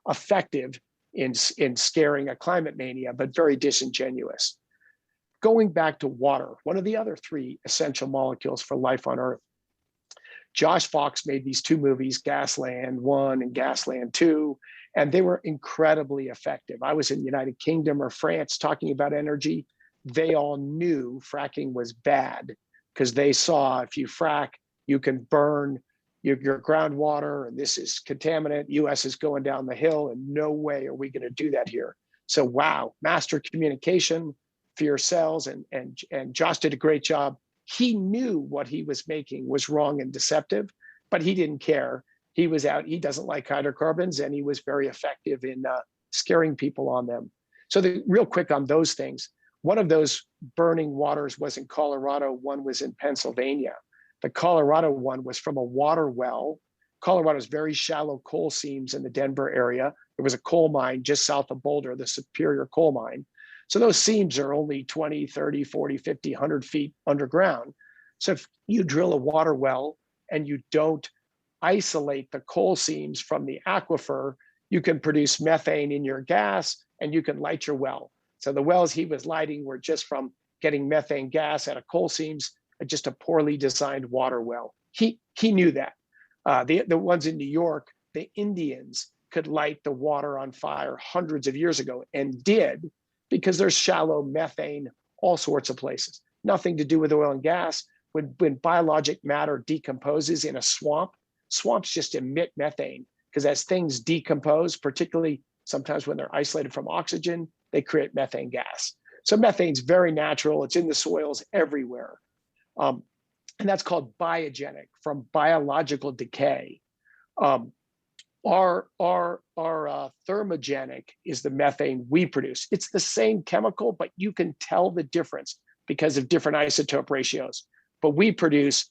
effective in scaring a climate mania, but very disingenuous. Going back to water, one of the other three essential molecules for life on Earth. Josh Fox made these two movies, Gasland 1 and Gasland 2, and they were incredibly effective. I was in the United Kingdom or France talking about energy. They all knew fracking was bad because they saw if you frack, you can burn your groundwater, and this is contaminant. US is going down the hill, and no way are we going to do that here. So wow, master communication for yourselves, and Josh did a great job. He knew what he was making was wrong and deceptive, but he didn't care. He was out. He doesn't like hydrocarbons, and he was very effective in scaring people on them. So real quick on those things, one of those burning waters was in Colorado. One was in Pennsylvania. The Colorado one was from a water well. Colorado's very shallow coal seams in the Denver area. There was a coal mine just south of Boulder, the Superior coal mine. So those seams are only 20, 30, 40, 50, 100 feet underground. So if you drill a water well and you don't isolate the coal seams from the aquifer, you can produce methane in your gas and you can light your well. So the wells he was lighting were just from getting methane gas out of coal seams, just a poorly designed water well. He knew that. The ones in New York, the Indians could light the water on fire hundreds of years ago and did, because there's shallow methane all sorts of places. Nothing to do with oil and gas. When biologic matter decomposes in a swamp, swamps just emit methane because as things decompose, particularly sometimes when they're isolated from oxygen, they create methane gas. So methane's very natural. It's in the soils everywhere. And that's called biogenic, from biological decay. Our thermogenic is the methane we produce. It's the same chemical, but you can tell the difference because of different isotope ratios. But we produce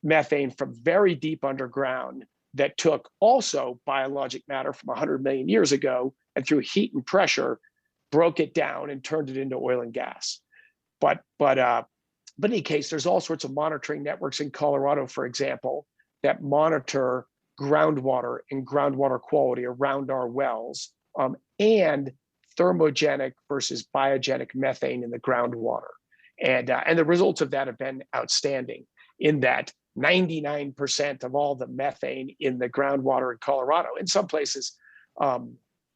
methane from very deep underground that took also biologic matter from 100 million years ago, and through heat and pressure, broke it down and turned it into oil and gas. But in any case, there's all sorts of monitoring networks in Colorado, for example, that monitor groundwater and groundwater quality around our wells, and thermogenic versus biogenic methane in the groundwater. And the results of that have been outstanding in that 99% of all the methane in the groundwater in Colorado, in some places,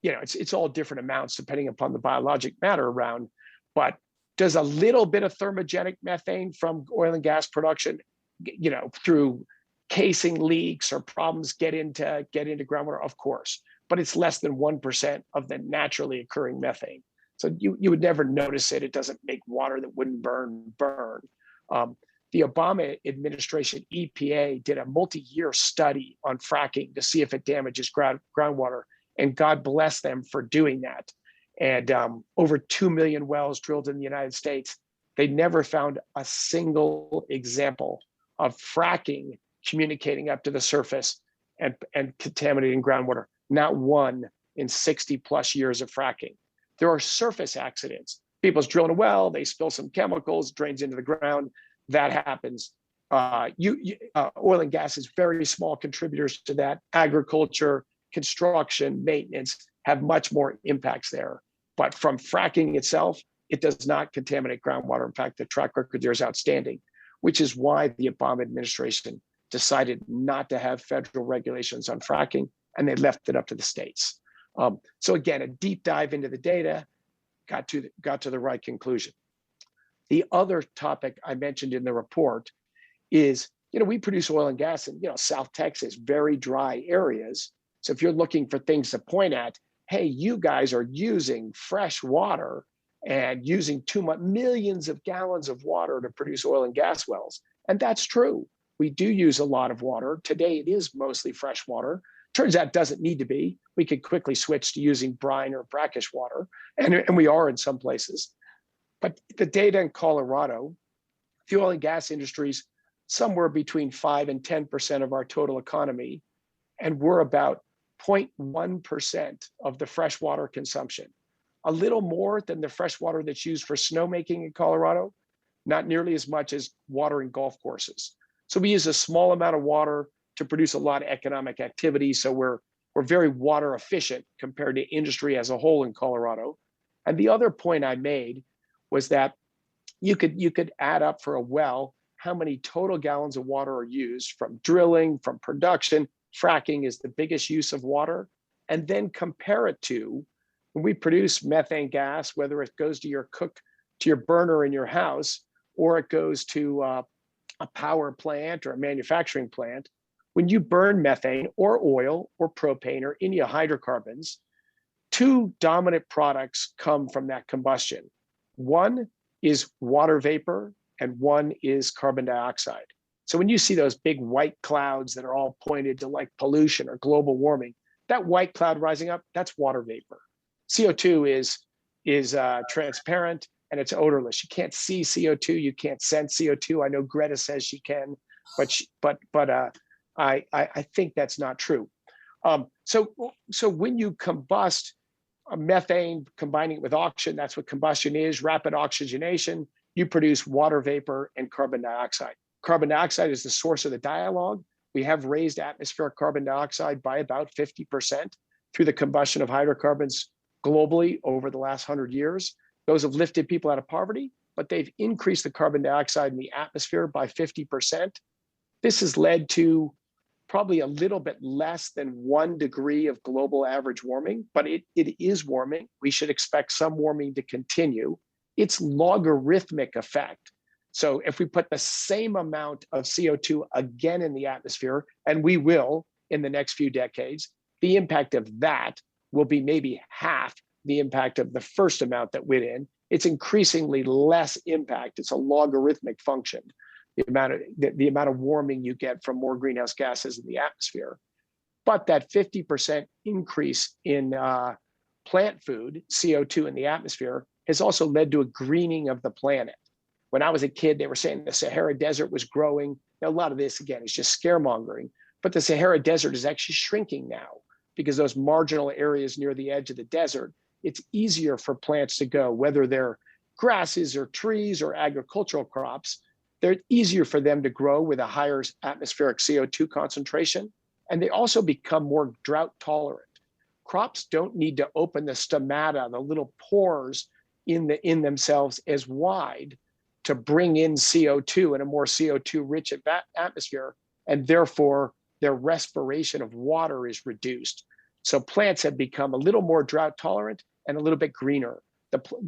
it's all different amounts depending upon the biologic matter around, but does a little bit of thermogenic methane from oil and gas production, through casing leaks or problems get into groundwater? Of course, but it's less than 1% of the naturally occurring methane. So you would never notice it. It doesn't make water that wouldn't burn. The Obama administration, EPA, did a multi-year study on fracking to see if it damages groundwater, and God bless them for doing that. And over 2 million wells drilled in the United States, they never found a single example of fracking communicating up to the surface and contaminating groundwater. Not one in 60 plus years of fracking. There are surface accidents. People's drilling a well, they spill some chemicals, drains into the ground. That happens. Oil and gas is very small contributors to that. Agriculture, construction, maintenance have much more impacts there. But from fracking itself, it does not contaminate groundwater. In fact, the track record there is outstanding, which is why the Obama administration decided not to have federal regulations on fracking, and they left it up to the states. So again, a deep dive into the data got to the right conclusion. The other topic I mentioned in the report is, we produce oil and gas in, South Texas, very dry areas. So if you're looking for things to point at, hey, you guys are using fresh water and using too much, millions of gallons of water to produce oil and gas wells. And that's true. We do use a lot of water. Today, it is mostly fresh water. Turns out it doesn't need to be. We could quickly switch to using brine or brackish water, and we are in some places. But the data in Colorado, the oil and gas industry's somewhere between 5 and 10% of our total economy, and we're about 0.1% of the freshwater consumption. A little more than the freshwater that's used for snowmaking in Colorado, not nearly as much as watering golf courses. So we use a small amount of water to produce a lot of economic activity. So we're very water efficient compared to industry as a whole in Colorado. And the other point I made was that you could add up for a well how many total gallons of water are used from drilling, from production. Fracking is the biggest use of water, and then compare it to when we produce methane gas, whether it goes to your burner in your house, or it goes to a power plant or a manufacturing plant. When you burn methane or oil or propane or any hydrocarbons, two dominant products come from that combustion. One is water vapor and one is carbon dioxide. So when you see those big white clouds that are all pointed to like pollution or global warming, that white cloud rising up, that's water vapor. CO2 is transparent and it's odorless. You can't see CO2, you can't sense CO2. I know Greta says she can, but I think that's not true. So when you combust methane, combining it with oxygen, that's what combustion is, rapid oxygenation, you produce water vapor and carbon dioxide. Carbon dioxide is the source of the dialogue. We have raised atmospheric carbon dioxide by about 50% through the combustion of hydrocarbons globally over the last 100 years. Those have lifted people out of poverty, but they've increased the carbon dioxide in the atmosphere by 50%. This has led to probably a little bit less than 1 degree of global average warming, but it is warming. We should expect some warming to continue. It's logarithmic effect. So if we put the same amount of CO2 again in the atmosphere, and we will in the next few decades, the impact of that will be maybe half the impact of the first amount that went in. It's increasingly less impact. It's a logarithmic function, the amount of warming you get from more greenhouse gases in the atmosphere. But that 50% increase in plant food, CO2 in the atmosphere, has also led to a greening of the planet. When I was a kid, they were saying the Sahara Desert was growing. Now, a lot of this, again, is just scaremongering, but the Sahara Desert is actually shrinking now because those marginal areas near the edge of the desert, it's easier for plants to go, whether they're grasses or trees or agricultural crops, they're easier for them to grow with a higher atmospheric CO2 concentration. And they also become more drought tolerant. Crops don't need to open the stomata, the little pores in themselves as wide to bring in CO2 in a more CO2 rich atmosphere, and therefore their respiration of water is reduced. So plants have become a little more drought tolerant and a little bit greener.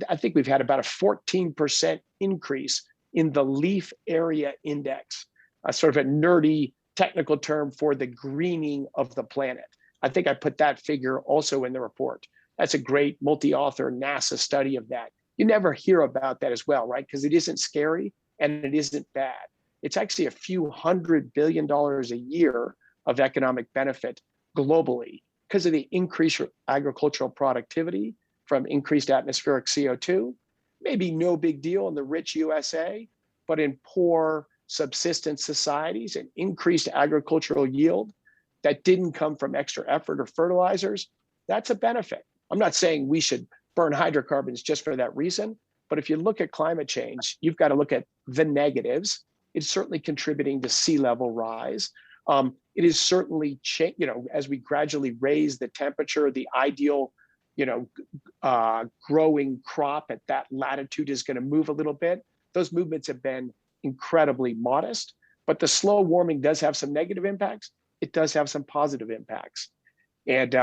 I think we've had about a 14% increase in the leaf area index, a sort of a nerdy technical term for the greening of the planet. I think I put that figure also in the report. That's a great multi-author NASA study of that. You never hear about that as well, right? Because it isn't scary and it isn't bad. It's actually a few $100 billion a year of economic benefit globally because of the increased agricultural productivity from increased atmospheric CO2. Maybe no big deal in the rich USA, but in poor subsistence societies, an increased agricultural yield that didn't come from extra effort or fertilizers, that's a benefit. I'm not saying we should burn hydrocarbons just for that reason. But if you look at climate change, you've got to look at the negatives. It's certainly contributing to sea level rise. It is certainly, as we gradually raise the temperature, the ideal, growing crop at that latitude is going to move a little bit. Those movements have been incredibly modest, but the slow warming does have some negative impacts. It does have some positive impacts. And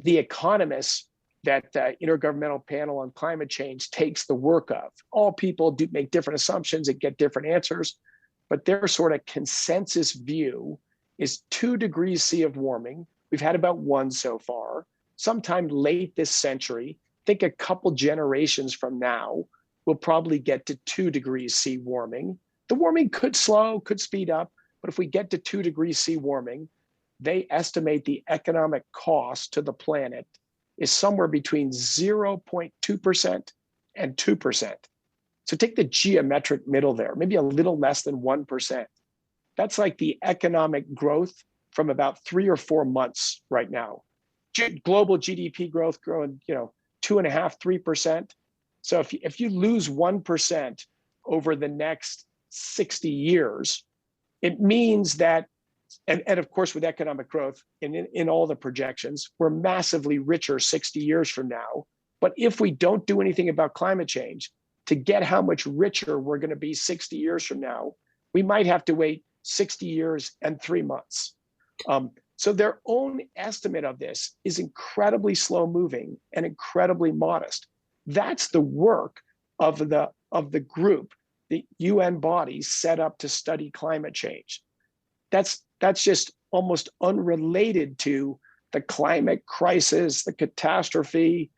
the economists that the Intergovernmental Panel on Climate Change takes the work of. All people do make different assumptions and get different answers, but their sort of consensus view is 2 degrees C of warming. We've had about 1 so far. Sometime late this century, think a couple generations from now, we'll probably get to 2 degrees C warming. The warming could slow, could speed up, but if we get to 2 degrees C warming, they estimate the economic cost to the planet is somewhere between 0.2% and 2%. So take the geometric middle there, maybe a little less than 1%. That's like the economic growth from about 3 or 4 months right now. Global GDP growth growing, 2.5%, 3%. So if you lose 1% over the next 60 years, it means that, and of course with economic growth in all the projections, we're massively richer 60 years from now. But if we don't do anything about climate change, to get how much richer we're going to be 60 years from now, we might have to wait 60 years and 3 months. So their own estimate of this is incredibly slow moving and incredibly modest. That's the work of the group, the UN bodies set up to study climate change. That's just almost unrelated to the climate crisis, the catastrophe.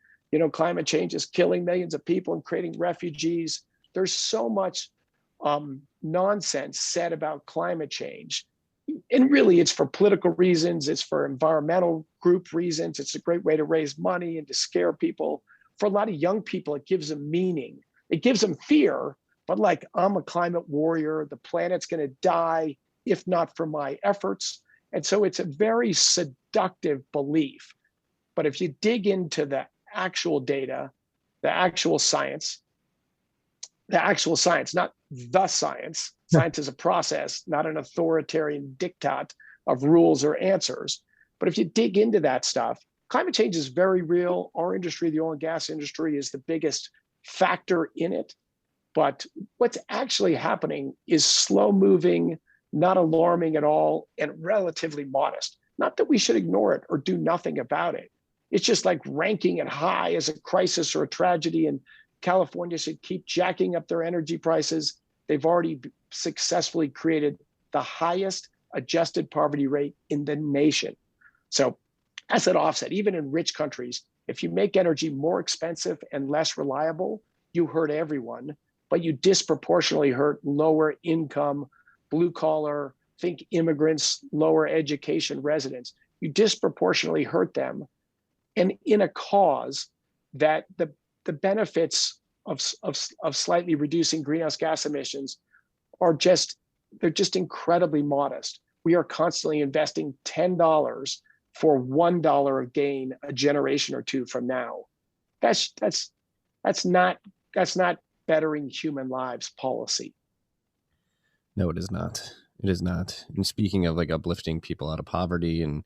Climate change is killing millions of people and creating refugees. There's so much nonsense said about climate change. And really, it's for political reasons. It's for environmental group reasons. It's a great way to raise money and to scare people. For a lot of young people, it gives them meaning. It gives them fear, but like, I'm a climate warrior. The planet's going to die if not for my efforts. And so it's a very seductive belief. But if you dig into the actual data, the actual science, not the science. Science is a process, not an authoritarian diktat of rules or answers. But if you dig into that stuff, climate change is very real. Our industry, the oil and gas industry, is the biggest factor in it. But what's actually happening is slow moving, not alarming at all, and relatively modest. Not that we should ignore it or do nothing about it. It's just like ranking it high as a crisis or a tragedy, and California should keep jacking up their energy prices. They've already successfully created the highest adjusted poverty rate in the nation. So as an offset, even in rich countries, if you make energy more expensive and less reliable, you hurt everyone, but you disproportionately hurt lower income, blue collar, think immigrants, lower education residents. You disproportionately hurt them. And in a cause that the benefits of slightly reducing greenhouse gas emissions they're just incredibly modest. We are constantly investing $10 for $1 of gain a generation or two from now. That's not bettering human lives policy. No, it is not. It is not. And speaking of like uplifting people out of poverty and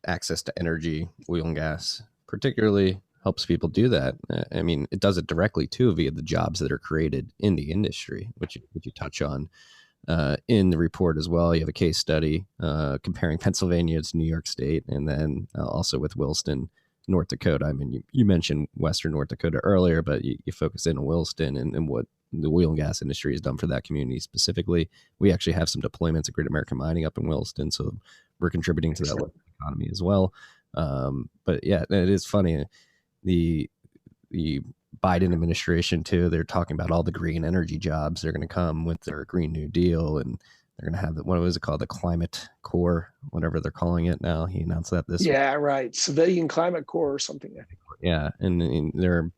access to energy, oil and gas particularly helps people do that. I mean, it does it directly too via the jobs that are created in the industry, which you touch on in the report as well. You have a case study comparing Pennsylvania to New York State, and then also with Williston, North Dakota. I mean, you mentioned Western North Dakota earlier, but you focus in on Williston and what the oil and gas industry has done for that community specifically. We actually have some deployments of Great American Mining up in Williston, so we're contributing to that local economy as well. But yeah, it is funny. The Biden administration too, they're talking about all the green energy jobs. They're going to come with their Green New Deal, and they're going to have what was it called? The Climate Corps, whatever they're calling it now. He announced that this week. Right. Civilian Climate Corps or something. I think. Yeah. And they're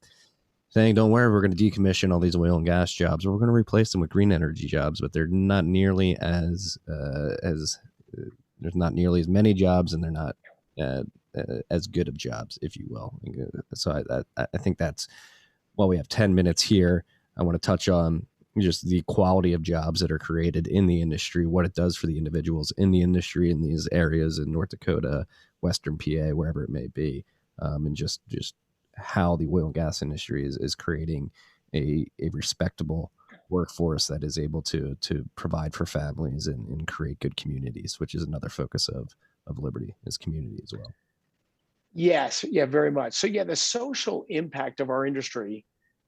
saying, don't worry, we're going to decommission all these oil and gas jobs. We're going to replace them with green energy jobs, but they're not nearly there's not nearly as many jobs, and they're not as good of jobs, if you will. So I think that's, while we have 10 minutes here, I want to touch on just the quality of jobs that are created in the industry, what it does for the individuals in the industry in these areas in North Dakota, Western PA, wherever it may be, and just how the oil and gas industry is creating a respectable workforce that is able to provide for families and create good communities, which is another focus of Liberty, is community as well. Yes, yeah, very much. So yeah, the social impact of our industry,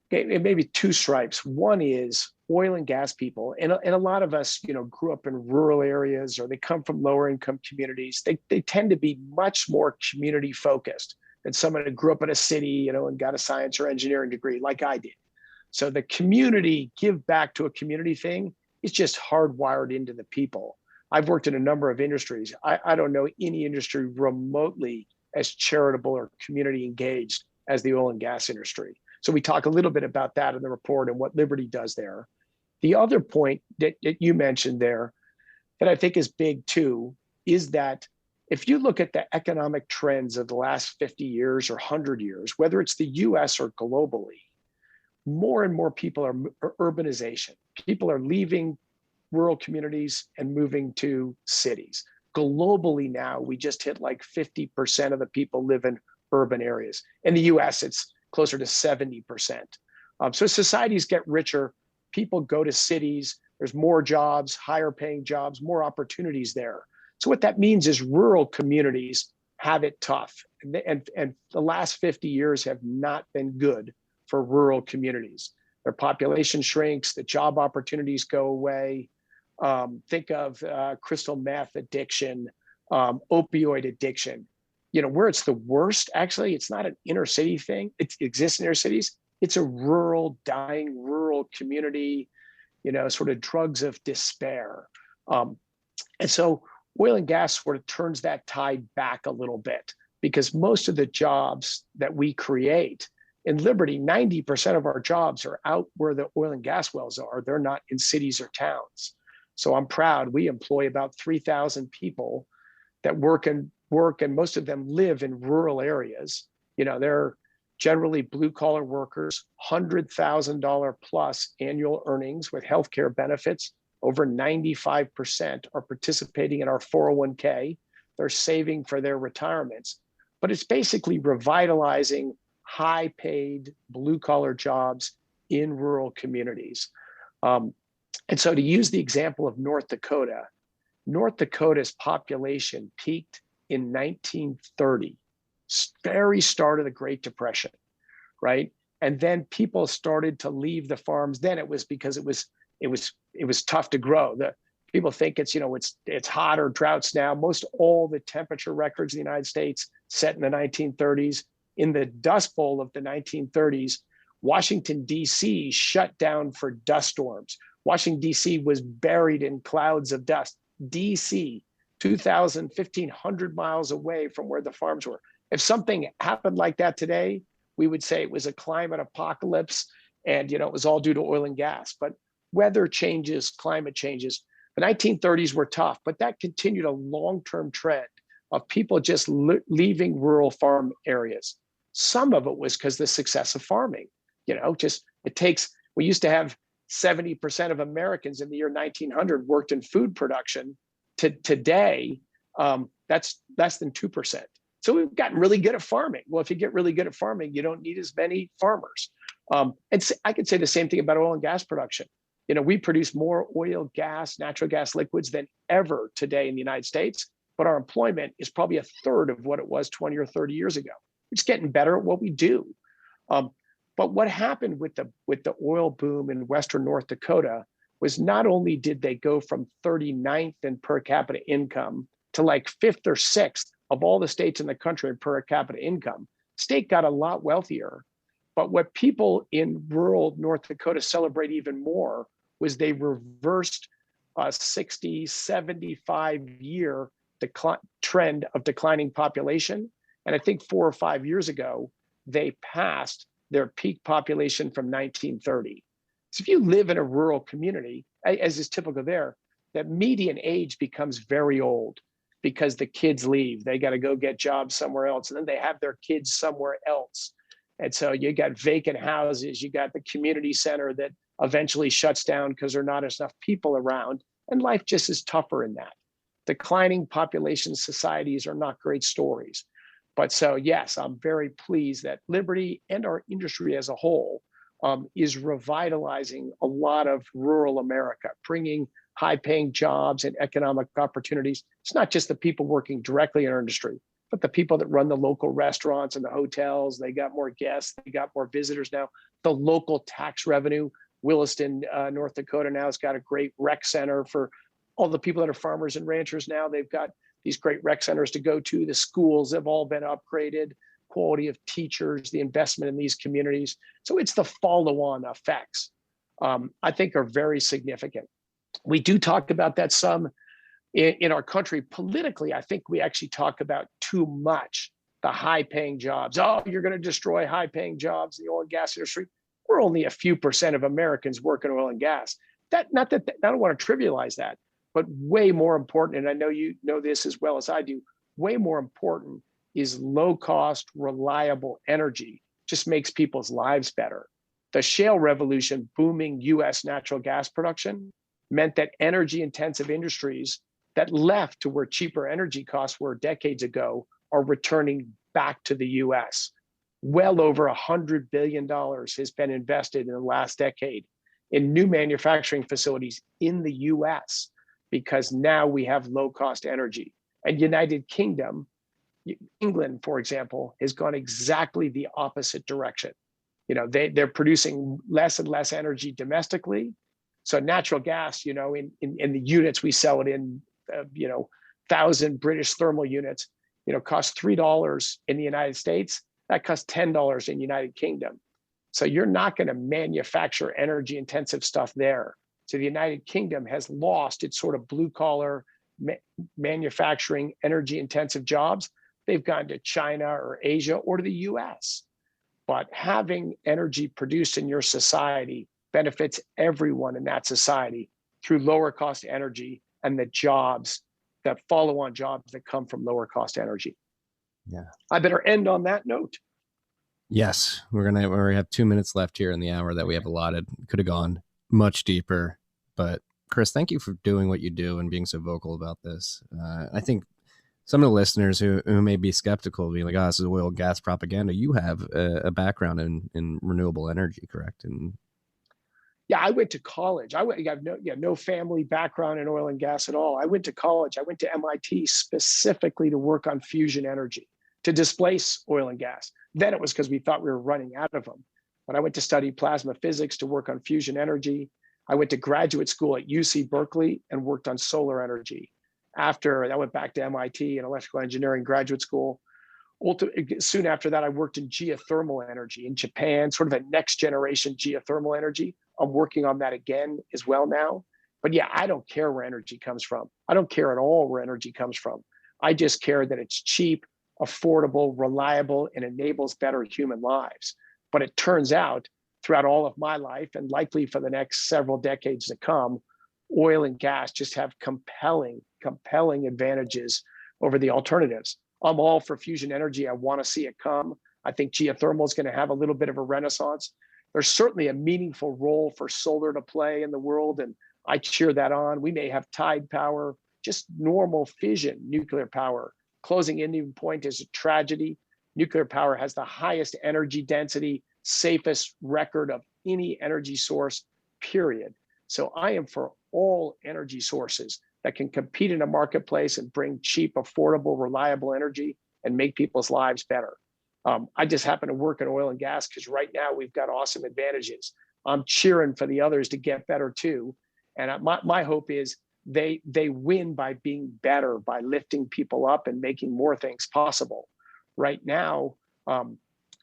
it may be two stripes. One is oil and gas people, and a lot of us, grew up in rural areas, or they come from lower income communities. They tend to be much more community focused than someone who grew up in a city, and got a science or engineering degree like I did. So the community, give back to a community thing is just hardwired into the people. I've worked in a number of industries. I don't know any industry remotely as charitable or community engaged as the oil and gas industry. So we talk a little bit about that in the report and what Liberty does there. The other point that you mentioned there that I think is big too is that if you look at the economic trends of the last 50 years or 100 years, whether it's the US or globally, more and more people are urbanization. People are leaving rural communities and moving to cities. Globally now, we just hit like 50% of the people live in urban areas. In the US, it's closer to 70%. So societies get richer, people go to cities, there's more jobs, higher paying jobs, more opportunities there. So what that means is rural communities have it tough. And the last 50 years have not been good for rural communities. Their population shrinks, the job opportunities go away. Think of crystal meth addiction, opioid addiction. You know, where it's the worst, actually, it's not an inner city thing. It exists in inner cities. It's a rural, dying rural community, you know, sort of drugs of despair. And so oil and gas sort of turns that tide back a little bit, because most of the jobs that we create in Liberty, 90% of our jobs are out where the oil and gas wells are. They're not in cities or towns. So I'm proud we employ about 3,000 people that work and most of them live in rural areas. You know, they're generally blue collar workers, $100,000 plus annual earnings with healthcare benefits. Over 95% are participating in our 401k. They're saving for their retirements. But it's basically revitalizing high paid blue collar jobs in rural communities. And so to use the example of North Dakota's population peaked in 1930, very start of the Great Depression, right? And then people started to leave the farms. Then it was because it was tough to grow. People think it's, you know, it's hot or droughts now. Most all the temperature records in the United States set in the 1930s. In the Dust Bowl of the 1930s, Washington, D.C. shut down for dust storms. Washington, D.C. was buried in clouds of dust. D.C., 1,500 miles away from where the farms were. If something happened like that today, we would say it was a climate apocalypse and, you know, it was all due to oil and gas. But weather changes, climate changes. The 1930s were tough, but that continued a long-term trend of people just leaving rural farm areas. Some of it was because the success of farming, you know, we used to have 70% of Americans in the year 1900 worked in food production. Today, that's less than 2%. So we've gotten really good at farming. Well, if you get really good at farming, you don't need as many farmers. And I could say the same thing about oil and gas production. You know, we produce more oil, gas, natural gas liquids than ever today in the United States, but our employment is probably a third of what it was 20 or 30 years ago. It's getting better at what we do. But what happened with the oil boom in Western North Dakota was not only did they go from 39th in per capita income to like 5th or 6th of all the states in the country in per capita income, state got a lot wealthier. But what people in rural North Dakota celebrate even more was they reversed a 60, 75-year trend of declining population. And I think 4 or 5 years ago, they passed their peak population from 1930. So if you live in a rural community, as is typical there, that median age becomes very old because the kids leave. They got to go get jobs somewhere else, and then they have their kids somewhere else. And so you got vacant houses, you got the community center that eventually shuts down because there are not enough people around, and life just is tougher in that. Declining population societies are not great stories. But so, yes, I'm very pleased that Liberty and our industry as a whole is revitalizing a lot of rural America, bringing high-paying jobs and economic opportunities. It's not just the people working directly in our industry, but the people that run the local restaurants and the hotels. They got more guests, they got more visitors now. The local tax revenue, Williston, North Dakota now has got a great rec center for all the people that are farmers and ranchers now. They've got these great rec centers to go to. The schools have all been upgraded, quality of teachers, the investment in these communities. So it's the follow-on effects, I think, are very significant. We do talk about that some in our country politically, I think we actually talk about too much the high-paying jobs. Oh, you're going to destroy high-paying jobs in the oil and gas industry. We're only a few percent of Americans work in oil and gas. Not that I don't want to trivialize that, but way more important, and I know you know this as well as I do, way more important is low-cost, reliable energy. Just makes people's lives better. The shale revolution, booming US natural gas production, meant that energy-intensive industries that left to where cheaper energy costs were decades ago are returning back to the US. Well over $100 billion has been invested in the last decade in new manufacturing facilities in the US because now we have low-cost energy. And United Kingdom, England, for example, has gone exactly the opposite direction. They're producing less and less energy domestically. So natural gas, in the units we sell it in, 1,000 British thermal units, costs $3 in the United States. That costs $10 in United Kingdom. So you're not going to manufacture energy intensive stuff there. So the United Kingdom has lost its sort of blue collar manufacturing energy intensive jobs. They've gone to China or Asia or to the US. But having energy produced in your society benefits everyone in that society through lower cost energy and the jobs, that follow on jobs that come from lower cost energy. Yeah. I better end on that note. Yes, we have 2 minutes left here in the hour that we have allotted. Could have gone much deeper, but Chris, thank you for doing what you do and being so vocal about this. I think some of the listeners who may be skeptical, being like, "Oh, this is oil and gas propaganda." You have a background in renewable energy, correct? And yeah, I went to college. I have no family background in oil and gas at all. I went to college. I went to MIT specifically to work on fusion energy, to displace oil and gas. Then it was because we thought we were running out of them. But I went to study plasma physics to work on fusion energy. I went to graduate school at UC Berkeley and worked on solar energy. After I went back to MIT and electrical engineering graduate school. Soon after that, I worked in geothermal energy in Japan, sort of a next generation geothermal energy. I'm working on that again as well now. But yeah, I don't care where energy comes from. I don't care at all where energy comes from. I just care that it's cheap, affordable, reliable, and enables better human lives. But it turns out throughout all of my life and likely for the next several decades to come, oil and gas just have compelling advantages over the alternatives. I'm all for fusion energy. I want to see it come. I think geothermal is going to have a little bit of a renaissance. There's certainly a meaningful role for solar to play in the world, and I cheer that on. We may have tide power, just normal fission, nuclear power. Closing Indian Point is a tragedy. Nuclear power has the highest energy density, safest record of any energy source, period. So I am for all energy sources that can compete in a marketplace and bring cheap, affordable, reliable energy and make people's lives better. I just happen to work in oil and gas because right now we've got awesome advantages. I'm cheering for the others to get better too. And my hope is they win by being better, by lifting people up and making more things possible. Right now,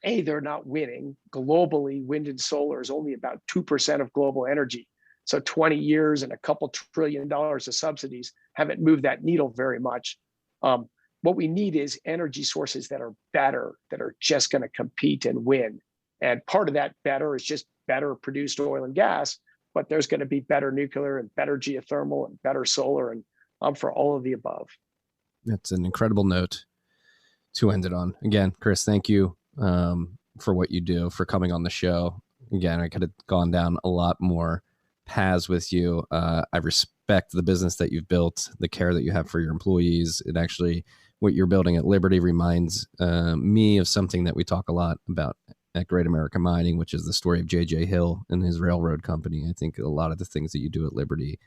they're not winning. Globally, wind and solar is only about 2% of global energy. So 20 years and a couple $1 trillion of subsidies haven't moved that needle very much. What we need is energy sources that are better, that are just going to compete and win. And part of that better is just better produced oil and gas, but there's going to be better nuclear and better geothermal and better solar. And I'm for all of the above. That's an incredible note to end it on. Again, Chris, thank you for what you do, for coming on the show. Again, I could have gone down a lot more paths with you. I respect the business that you've built, the care that you have for your employees. It actually, what you're building at Liberty reminds me of something that we talk a lot about at Great American Mining, which is the story of J.J. Hill and his railroad company. I think a lot of the things that you do at Liberty,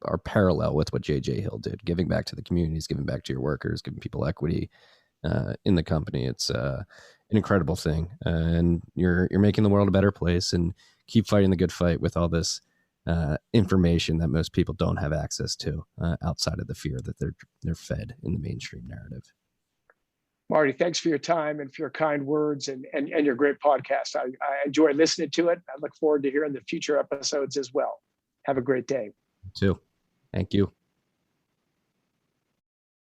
are parallel with what J.J. Hill did, giving back to the communities, giving back to your workers, giving people equity in the company. It's an incredible thing, and you're making the world a better place. And keep fighting the good fight with all this information that most people don't have access to outside of the fear that they're fed in the mainstream narrative. Marty, thanks for your time and for your kind words and your great podcast. I enjoy listening to it. I look forward to hearing the future episodes as well. Have a great day. Too. Thank you.